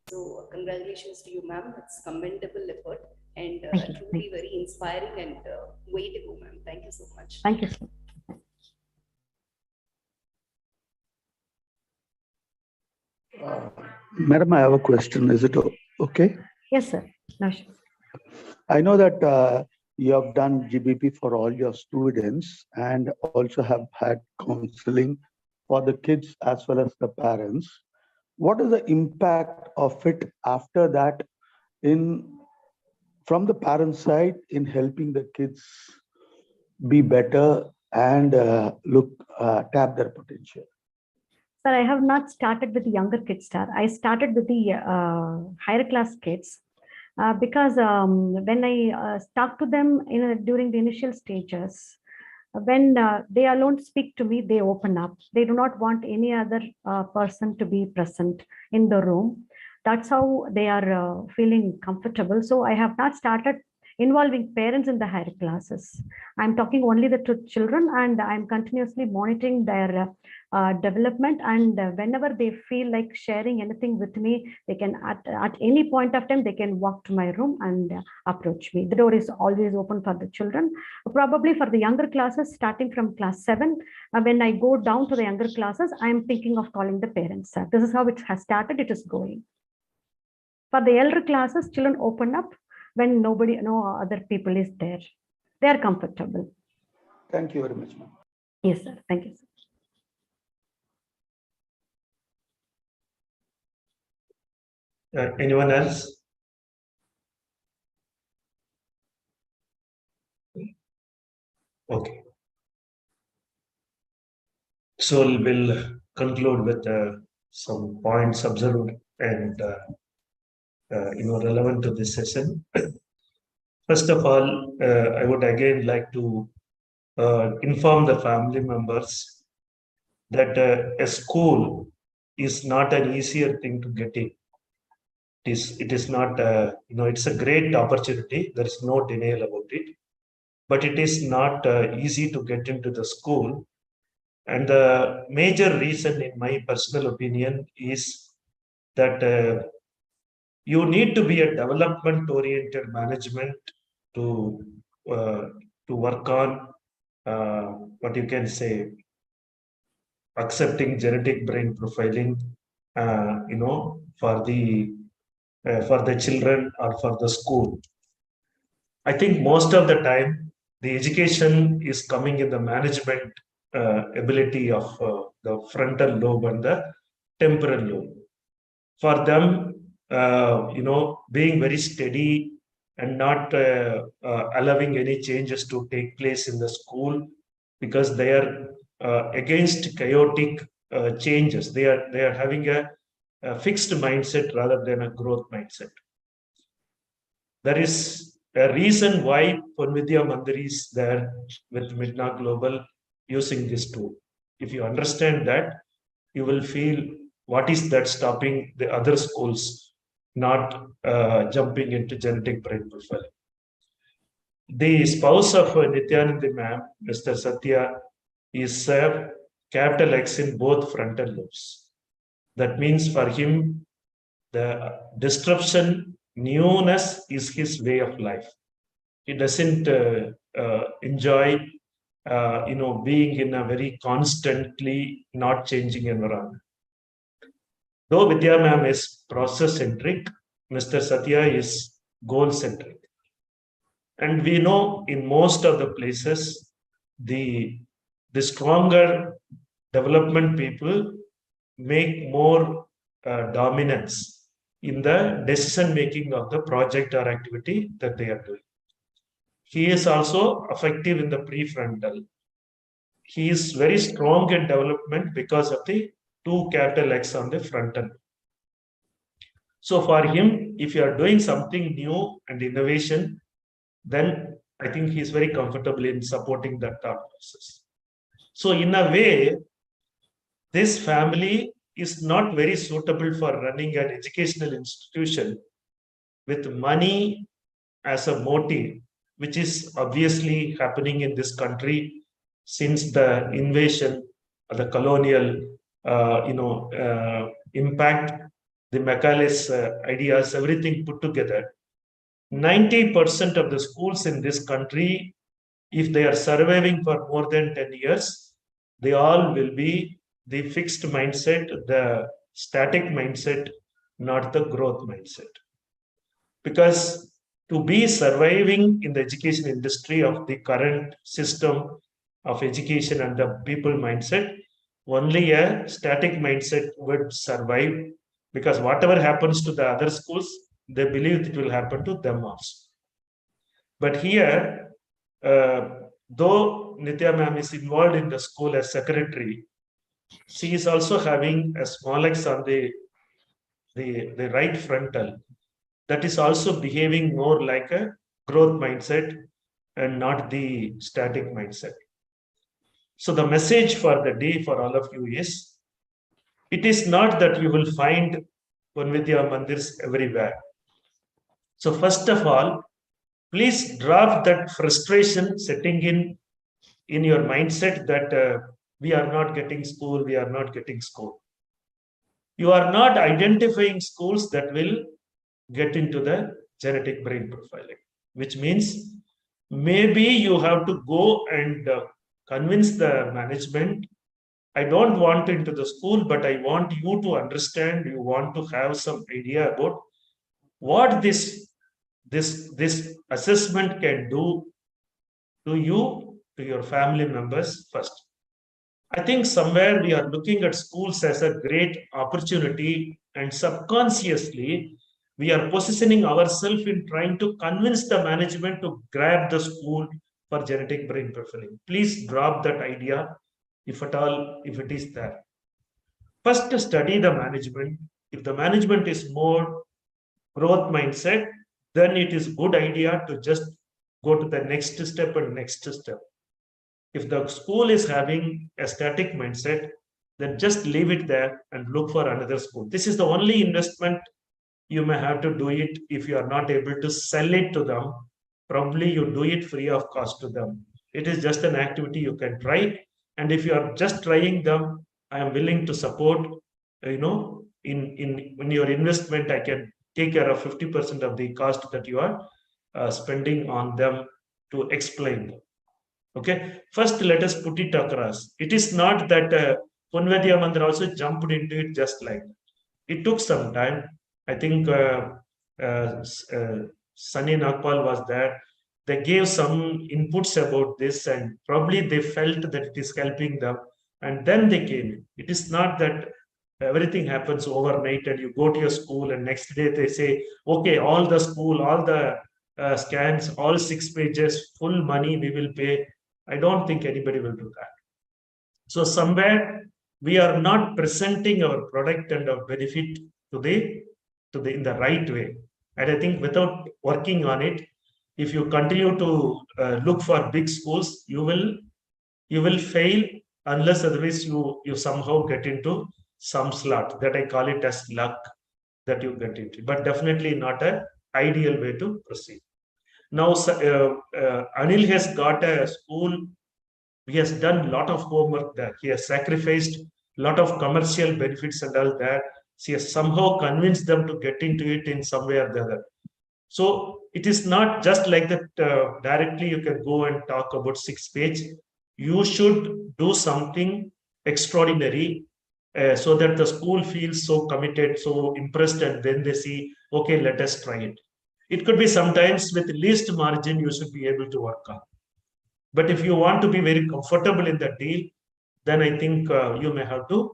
So congratulations to you, ma'am. It's commendable effort and truly very inspiring and way to go, ma'am. Thank you so much. Thank you, sir. Madam, I have a question. Is it okay? Yes, sir. No, sure. I know that you have done GBP for all your students and also have had counseling for the kids as well as the parents. What is the impact of it after that from the parent side in helping the kids be better and tap their potential? Sir, I have not started with the younger kids, sir. I started with the higher class kids because when I talk to them during the initial stages, when they alone speak to me, they open up. They do not want any other person to be present in the room. That's how they are feeling comfortable. So I have not started involving parents in the higher classes. I'm talking only the children, and I'm continuously monitoring their development. And whenever they feel like sharing anything with me, they can at any point of time, they can walk to my room and approach me. The door is always open for the children. Probably for the younger classes, starting from class 7, when I go down to the younger classes, I'm thinking of calling the parents. This is how it has started. It is going. For the elder classes, children open up when no other people is there. They are comfortable. Thank you very much, ma'am. Yes, sir. Thank you, sir. Anyone else? Okay. So we'll conclude with some points observed and relevant to this session. First of all, I would again like to inform the family members that a school is not an easier thing to get in. It is not, it's a great opportunity. There is no denial about it, but it is not easy to get into the school. And the major reason, in my personal opinion, is that you need to be a development-oriented management to work on what you can say, accepting genetic brain profiling, for the children or for the school. I think most of the time the education is coming in the management ability of the frontal lobe and the temporal lobe. For them, being very steady and not allowing any changes to take place in the school, because they are against chaotic changes. They are having a fixed mindset rather than a growth mindset. There is a reason why Ponvidya Mandir is there with MiDNA Global using this tool. If you understand that, you will feel what is that stopping the other schools not jumping into genetic brain profiling. The spouse of Nithyananthi ma'am, Mr. Satya, is capital X in both frontal lobes. That means for him, the disruption, newness is his way of life. He doesn't enjoy, being in a very constantly not changing environment. Though Vidya ma'am is process-centric, Mr. Satya is goal-centric. And we know in most of the places, the stronger development people make more dominance in the decision-making of the project or activity that they are doing. He is also effective in the prefrontal. He is very strong in development because of the 2 capital X on the frontal. So for him, if you are doing something new and innovation, then I think he is very comfortable in supporting that thought process. So in a way, this family is not very suitable for running an educational institution with money as a motive which is obviously happening in this country since the invasion, the colonial, impact, the Macaulay's ideas, everything put together. 90% of the schools in this country, if they are surviving for more than 10 years, they all will be the fixed mindset, the static mindset, not the growth mindset. Because to be surviving in the education industry of the current system of education and the people mindset, only a static mindset would survive, because whatever happens to the other schools, they believe it will happen to them also. But here, though Nithya ma'am is involved in the school as secretary, she is also having a small X on the right frontal that is also behaving more like a growth mindset and not the static mindset. So the message for the day for all of you is, it is not that you will find Vanvidya Mandirs everywhere. So first of all, please drop that frustration setting in your mindset that we are not getting school, we are not getting school. You are not identifying schools that will get into the genetic brain profiling, which means maybe you have to go and convince the management, I don't want into the school, but I want you to understand, you want to have some idea about what this assessment can do to you, to your family members first. I think somewhere we are looking at schools as a great opportunity, and subconsciously we are positioning ourselves in trying to convince the management to grab the school for genetic brain profiling. Please drop that idea, if at all, if it is there. First, study the management. If the management is more growth mindset, then it is good idea to just go to the next step and next step. If the school is having a static mindset, then just leave it there and look for another school. This is the only investment you may have to do it. If you are not able to sell it to them, probably you do it free of cost to them. It is just an activity you can try. And if you are just trying them, I am willing to support, in your investment, I can take care of 50% of the cost that you are spending on them to explain them. Okay, first let us put it across. It is not that Punvedya Mandir also jumped into it just like that. It took some time. I think Sunny Nagpal was there. They gave some inputs about this, and probably they felt that it is helping them, and then they came in. It is not that everything happens overnight and you go to your school and next day they say, okay, all the school, all the scans, all 6 pages, full money we will pay. I don't think anybody will do that. So somewhere we are not presenting our product and our benefit in the right way. And I think without working on it, if you continue to look for big schools, you will fail, unless otherwise you somehow get into some slot. That I call it as luck that you get into, but definitely not an ideal way to proceed. Now, Anil has got a school. He has done a lot of homework there. He has sacrificed a lot of commercial benefits and all that. He has somehow convinced them to get into it in some way or the other. So it is not just like that directly you can go and talk about 6 pages. You should do something extraordinary so that the school feels so committed, so impressed, and then they see, okay, let us try it. It could be sometimes with least margin you should be able to work on. But if you want to be very comfortable in that deal, then I think you may have to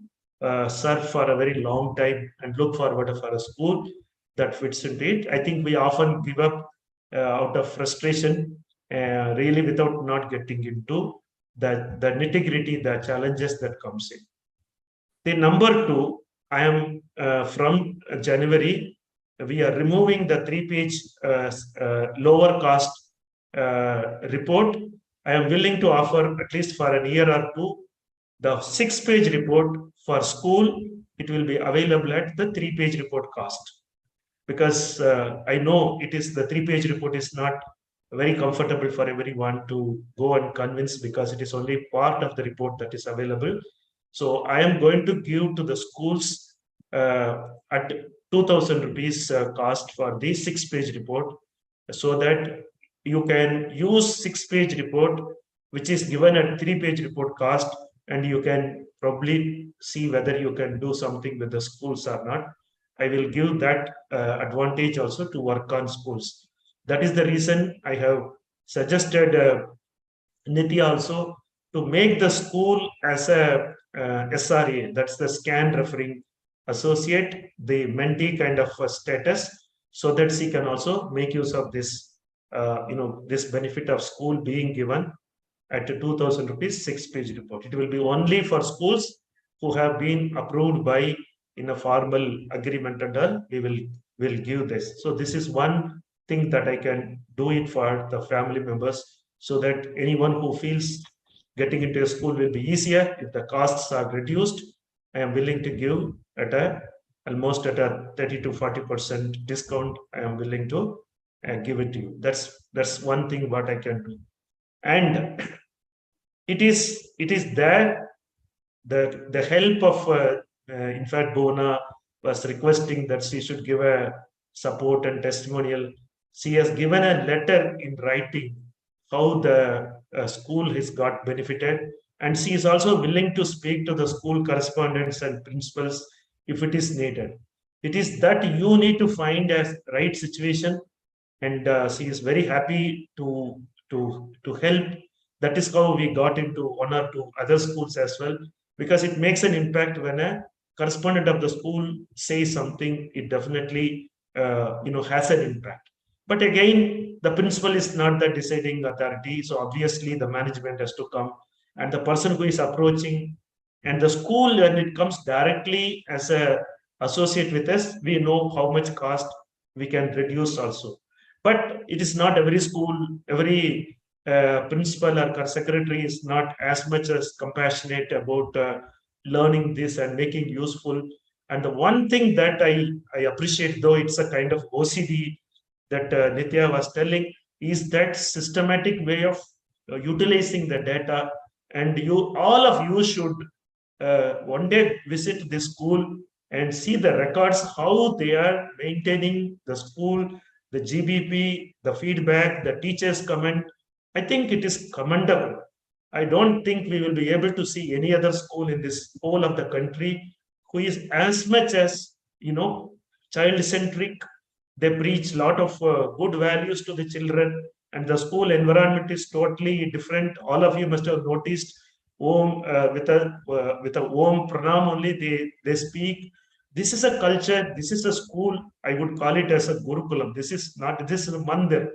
serve for a very long time and look forward for a school that fits into it. I think we often give up out of frustration, really without not getting into the nitty-gritty, the challenges that comes in. The number 2, I am from January, we are removing the 3-page lower cost report. I am willing to offer, at least for a year or two, the 6-page report for school. It will be available at the 3-page report cost, because I know it is the 3-page report is not very comfortable for everyone to go and convince, because it is only part of the report that is available. So I am going to give to the schools at 2,000 rupees cost for the 6-page report, so that you can use 6-page report, which is given at 3-page report cost, and you can probably see whether you can do something with the schools or not. I will give that advantage also to work on schools. That is the reason I have suggested Nithya also to make the school as a SRA, that's the scan referring associate, the mentee kind of a status, so that she can also make use of this, this benefit of school being given at 2,000 rupees 6-page report. It will be only for schools who have been approved by in a formal agreement, and all will give this. So this is one thing that I can do it for the family members, so that anyone who feels getting into a school will be easier if the costs are reduced. I am willing to give at almost at a 30 to 40% discount. I am willing to give it to you. That's one thing what I can do. And it is there, the help of in fact Bona was requesting that she should give a support and testimonial. She has given a letter in writing how the school has got benefited, and she is also willing to speak to the school correspondents and principals if it is needed. It is that you need to find a right situation, and she is very happy to help. That is how we got into one or two other schools as well, because it makes an impact when a correspondent of the school says something. It definitely has an impact. But again, the principal is not the deciding authority, so obviously the management has to come, and the person who is approaching, and the school, when it comes directly as a associate with us, we know how much cost we can reduce also. But it is not every school, every principal or secretary is not as much as compassionate about learning this and making useful. And the one thing that I appreciate, though it's a kind of OCD that Nithya was telling, is that systematic way of utilizing the data. And you, all of you should one day visit this school and see the records, how they are maintaining the school, the GBP, the feedback, the teachers' comment. I think it is commendable. I don't think we will be able to see any other school in this whole of the country who is as much as, child-centric. They preach a lot of good values to the children, and the school environment is totally different. All of you must have noticed Om with a Om pranam only they speak. This is a culture. This is a school. I would call it as a Gurukulam. This is a mandir.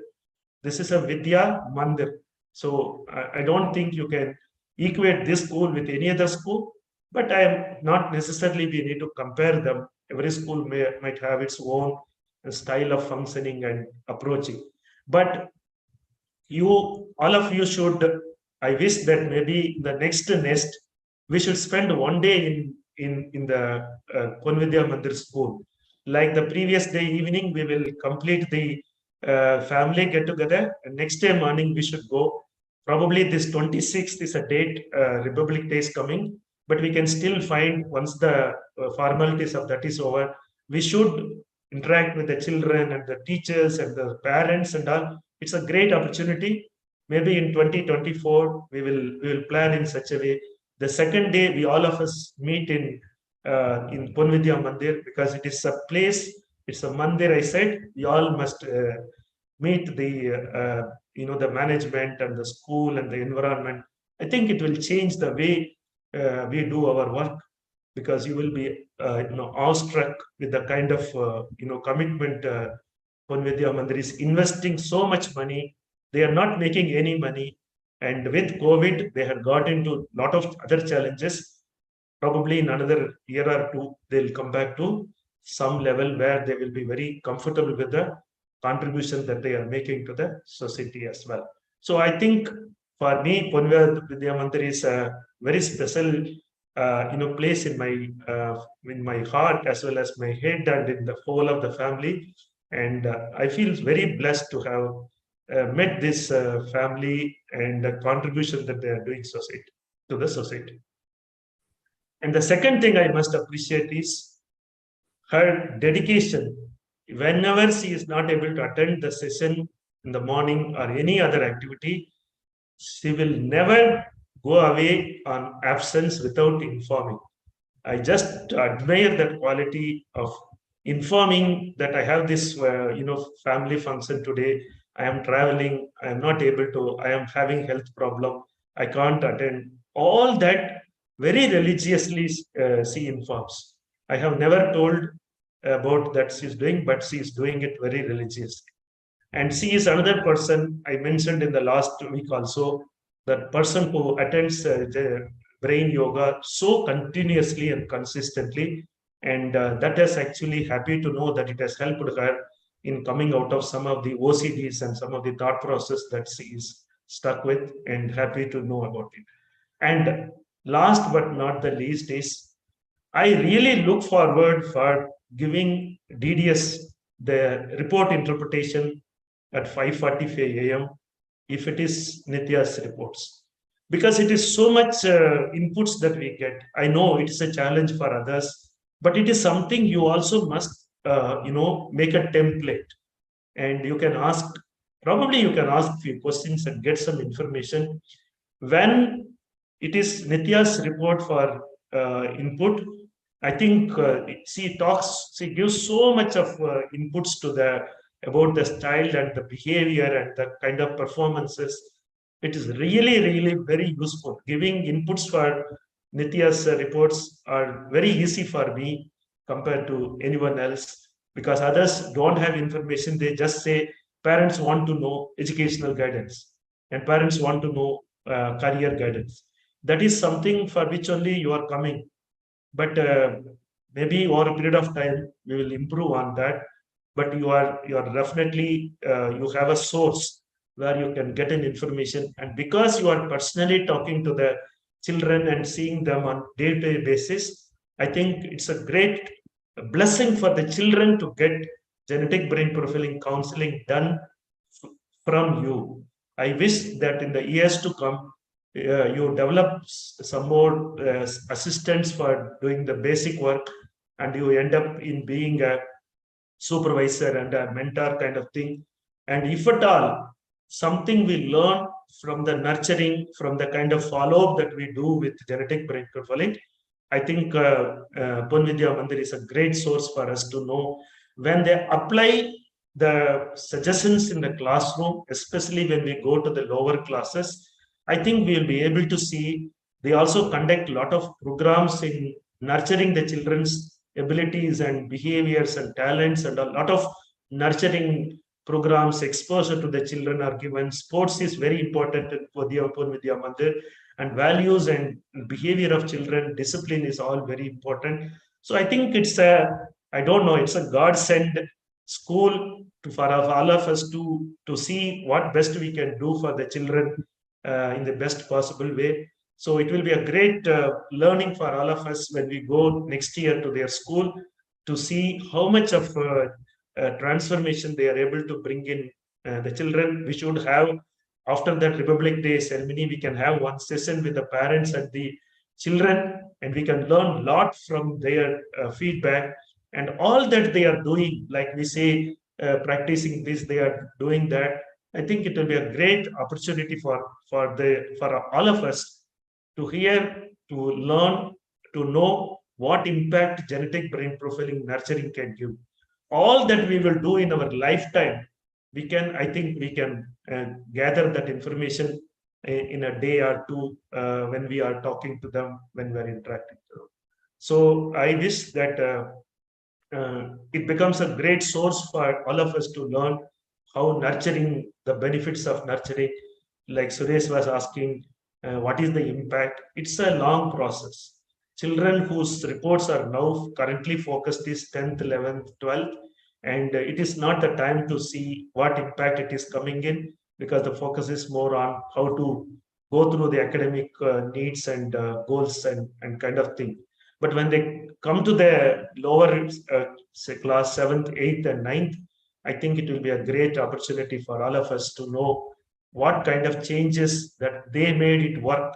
This is a Vidya Mandir. So I don't think you can equate this school with any other school, but I am not necessarily we need to compare them. Every school might have its own style of functioning and approaching. But all of you should, I wish that maybe the next nest, we should spend one day in the Konvidya Mandir school. Like the previous day evening, we will complete the family get together. And next day morning, we should go. Probably this 26th is a date, Republic Day is coming, but we can still find, once the formalities of that is over, we should interact with the children and the teachers and the parents and all. It's a great opportunity. Maybe in 2024, we will plan in such a way. The second day, we all of us meet in Ponvidya Mandir, because it is a place, it's a mandir. I said we all must meet the the management and the school and the environment. I think it will change the way we do our work, because you will be awestruck with the kind of commitment Ponvidya Mandir is investing so much money. They are not making any money, and with COVID, they had got into a lot of other challenges. Probably in another year or two, they'll come back to some level where they will be very comfortable with the contribution that they are making to the society as well. So I think for me, Ponvidya Mandir is a very special place in my heart, as well as my head, and in the whole of the family. And I feel very blessed to have met this family and the contribution that they are doing to the society. And the second thing I must appreciate is her dedication. Whenever she is not able to attend the session in the morning or any other activity, she will never go away on absence without informing. I just admire that quality of informing that I have this, family function today. I am traveling. I am not able to. I am having health problem. I can't attend. All that very religiously she informs. I have never told about that she's doing, but she is doing it very religiously. And she is another person I mentioned in the last week also, that person who attends the brain yoga so continuously and consistently. And that is actually happy to know that it has helped her in coming out of some of the OCDs and some of the thought process that she is stuck with, and happy to know about it. And last but not the least is, I really look forward for giving DDS the report interpretation at 5:45 a.m. if it is Nithya's reports, because it is so much inputs that we get. I know it is a challenge for others, but it is something you also must, make a template, and you can ask. Probably you can ask few questions and get some information. When it is Nithya's report for input, I think she gives so much of inputs to about the style and the behavior and the kind of performances. It is really, really very useful. Giving inputs for Nithya's reports are very easy for me compared to anyone else, because others don't have information. They just say parents want to know educational guidance and parents want to know career guidance. That is something for which only you are coming. But maybe over a period of time, we will improve on that. But you are definitely, you have a source where you can get an information. And because you are personally talking to the children and seeing them on day-to-day basis, I think it's a great blessing for the children to get genetic brain profiling counseling done from you. I wish that in the years to come, you develop some more assistants for doing the basic work, and you end up in being a supervisor and a mentor kind of thing. And if at all something we learn from the nurturing, from the kind of follow-up that we do with genetic brain profiling, I think Ponvidya Mandir is a great source for us to know when they apply the suggestions in the classroom, especially when we go to the lower classes. I think we will be able to see. They also conduct a lot of programs in nurturing the children's abilities and behaviors and talents, and a lot of nurturing programs, exposure to the children are given. Sports is very important for the Vidya Mandir, and values and behavior of children, discipline is all very important. So I think it's a God-sent school for all of us to see what best we can do for the children in the best possible way. So it will be a great learning for all of us when we go next year to their school to see how much of transformation they are able to bring in the children. We should have, after that Republic Day ceremony, we can have one session with the parents and the children, and we can learn a lot from their feedback and all that they are doing. Like we say, practicing this, they are doing that. I think it will be a great opportunity for all of us to hear, to learn, to know what impact genetic brain profiling nurturing can give. All that we will do in our lifetime, I think we can gather that information in a day or two when we are talking to them, when we are interacting to them. So I wish that it becomes a great source for all of us to learn how nurturing, the benefits of nurturing. Like Suresh was asking, what is the impact? It's a long process. Children whose reports are now currently focused is 10th, 11th, 12th, and it is not the time to see what impact it is coming in, because the focus is more on how to go through the academic needs and goals and kind of thing. But when they come to the lower say class 7th, 8th, and 9th, I think it will be a great opportunity for all of us to know what kind of changes that they made it work.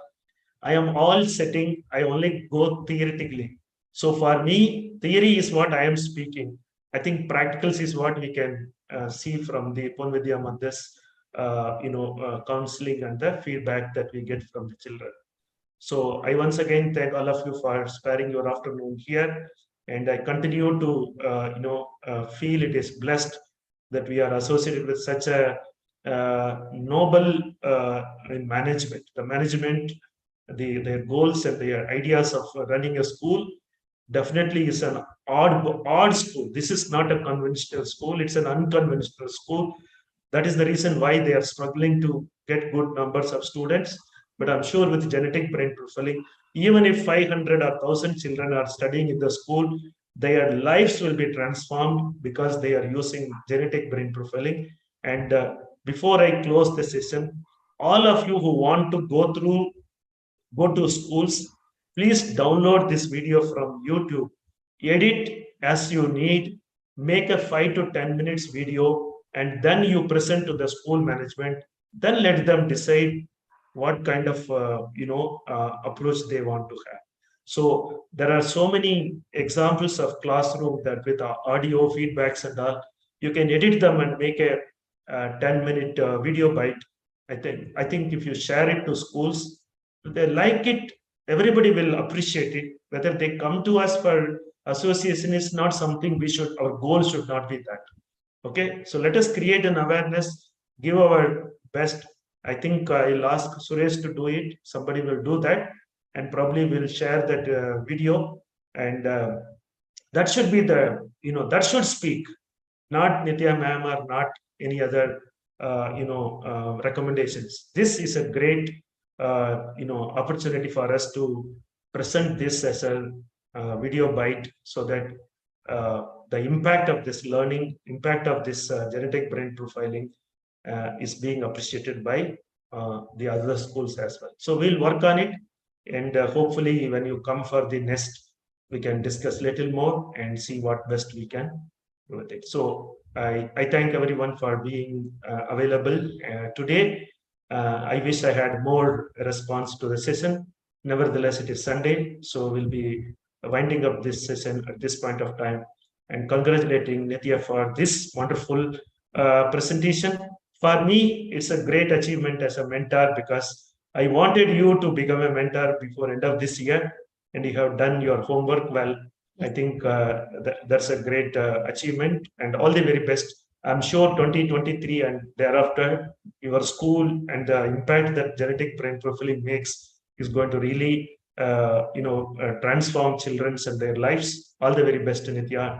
I am all setting, I only go theoretically. So for me, theory is what I am speaking. I think practicals is what we can see from the Ponvidya Mandir's counseling and the feedback that we get from the children. So I once again thank all of you for sparing your afternoon here, and I continue to feel it is blessed that we are associated with such a noble management. The management, their goals and their ideas of running a school definitely is an odd school. This is not a conventional school; it's an unconventional school. That is the reason why they are struggling to get good numbers of students. But I'm sure with genetic brain profiling, even if 500 or 1,000 children are studying in the school, their lives will be transformed because they are using genetic brain profiling. And before I close the session, all of you who want to go to schools, please download this video from YouTube, edit as you need, make a 5 to 10 minutes video, and then you present to the school management. Then let them decide what kind of approach they want to have. So there are so many examples of classroom that with audio feedbacks and all, you can edit them and make a 10-minute video bite. I think if you share it to schools, they like it, everybody will appreciate it. Whether they come to us for association is not something our goal should not be that. Okay, so let us create an awareness, give our best. I think I'll ask Suresh to do it. Somebody will do that, and probably will share that video. And that should be that should speak, not Nithya ma'am or not any other recommendations. This is a great opportunity for us to present this as a video bite, so that the impact of this learning, impact of this genetic brain profiling is being appreciated by the other schools as well. So we'll work on it, and hopefully when you come for the next, we can discuss little more and see what best we can do with it. So I thank everyone for being available today. I wish I had more response to the session. Nevertheless, it is Sunday, so we'll be winding up this session at this point of time, and congratulating Nithya for this wonderful presentation. For me, it's a great achievement as a mentor, because I wanted you to become a mentor before end of this year, and you have done your homework well. I think that's a great achievement, and all the very best. I'm sure 2023 and thereafter, your school and the impact that genetic brain profiling makes is going to really transform children's and their lives. All the very best, Nithya.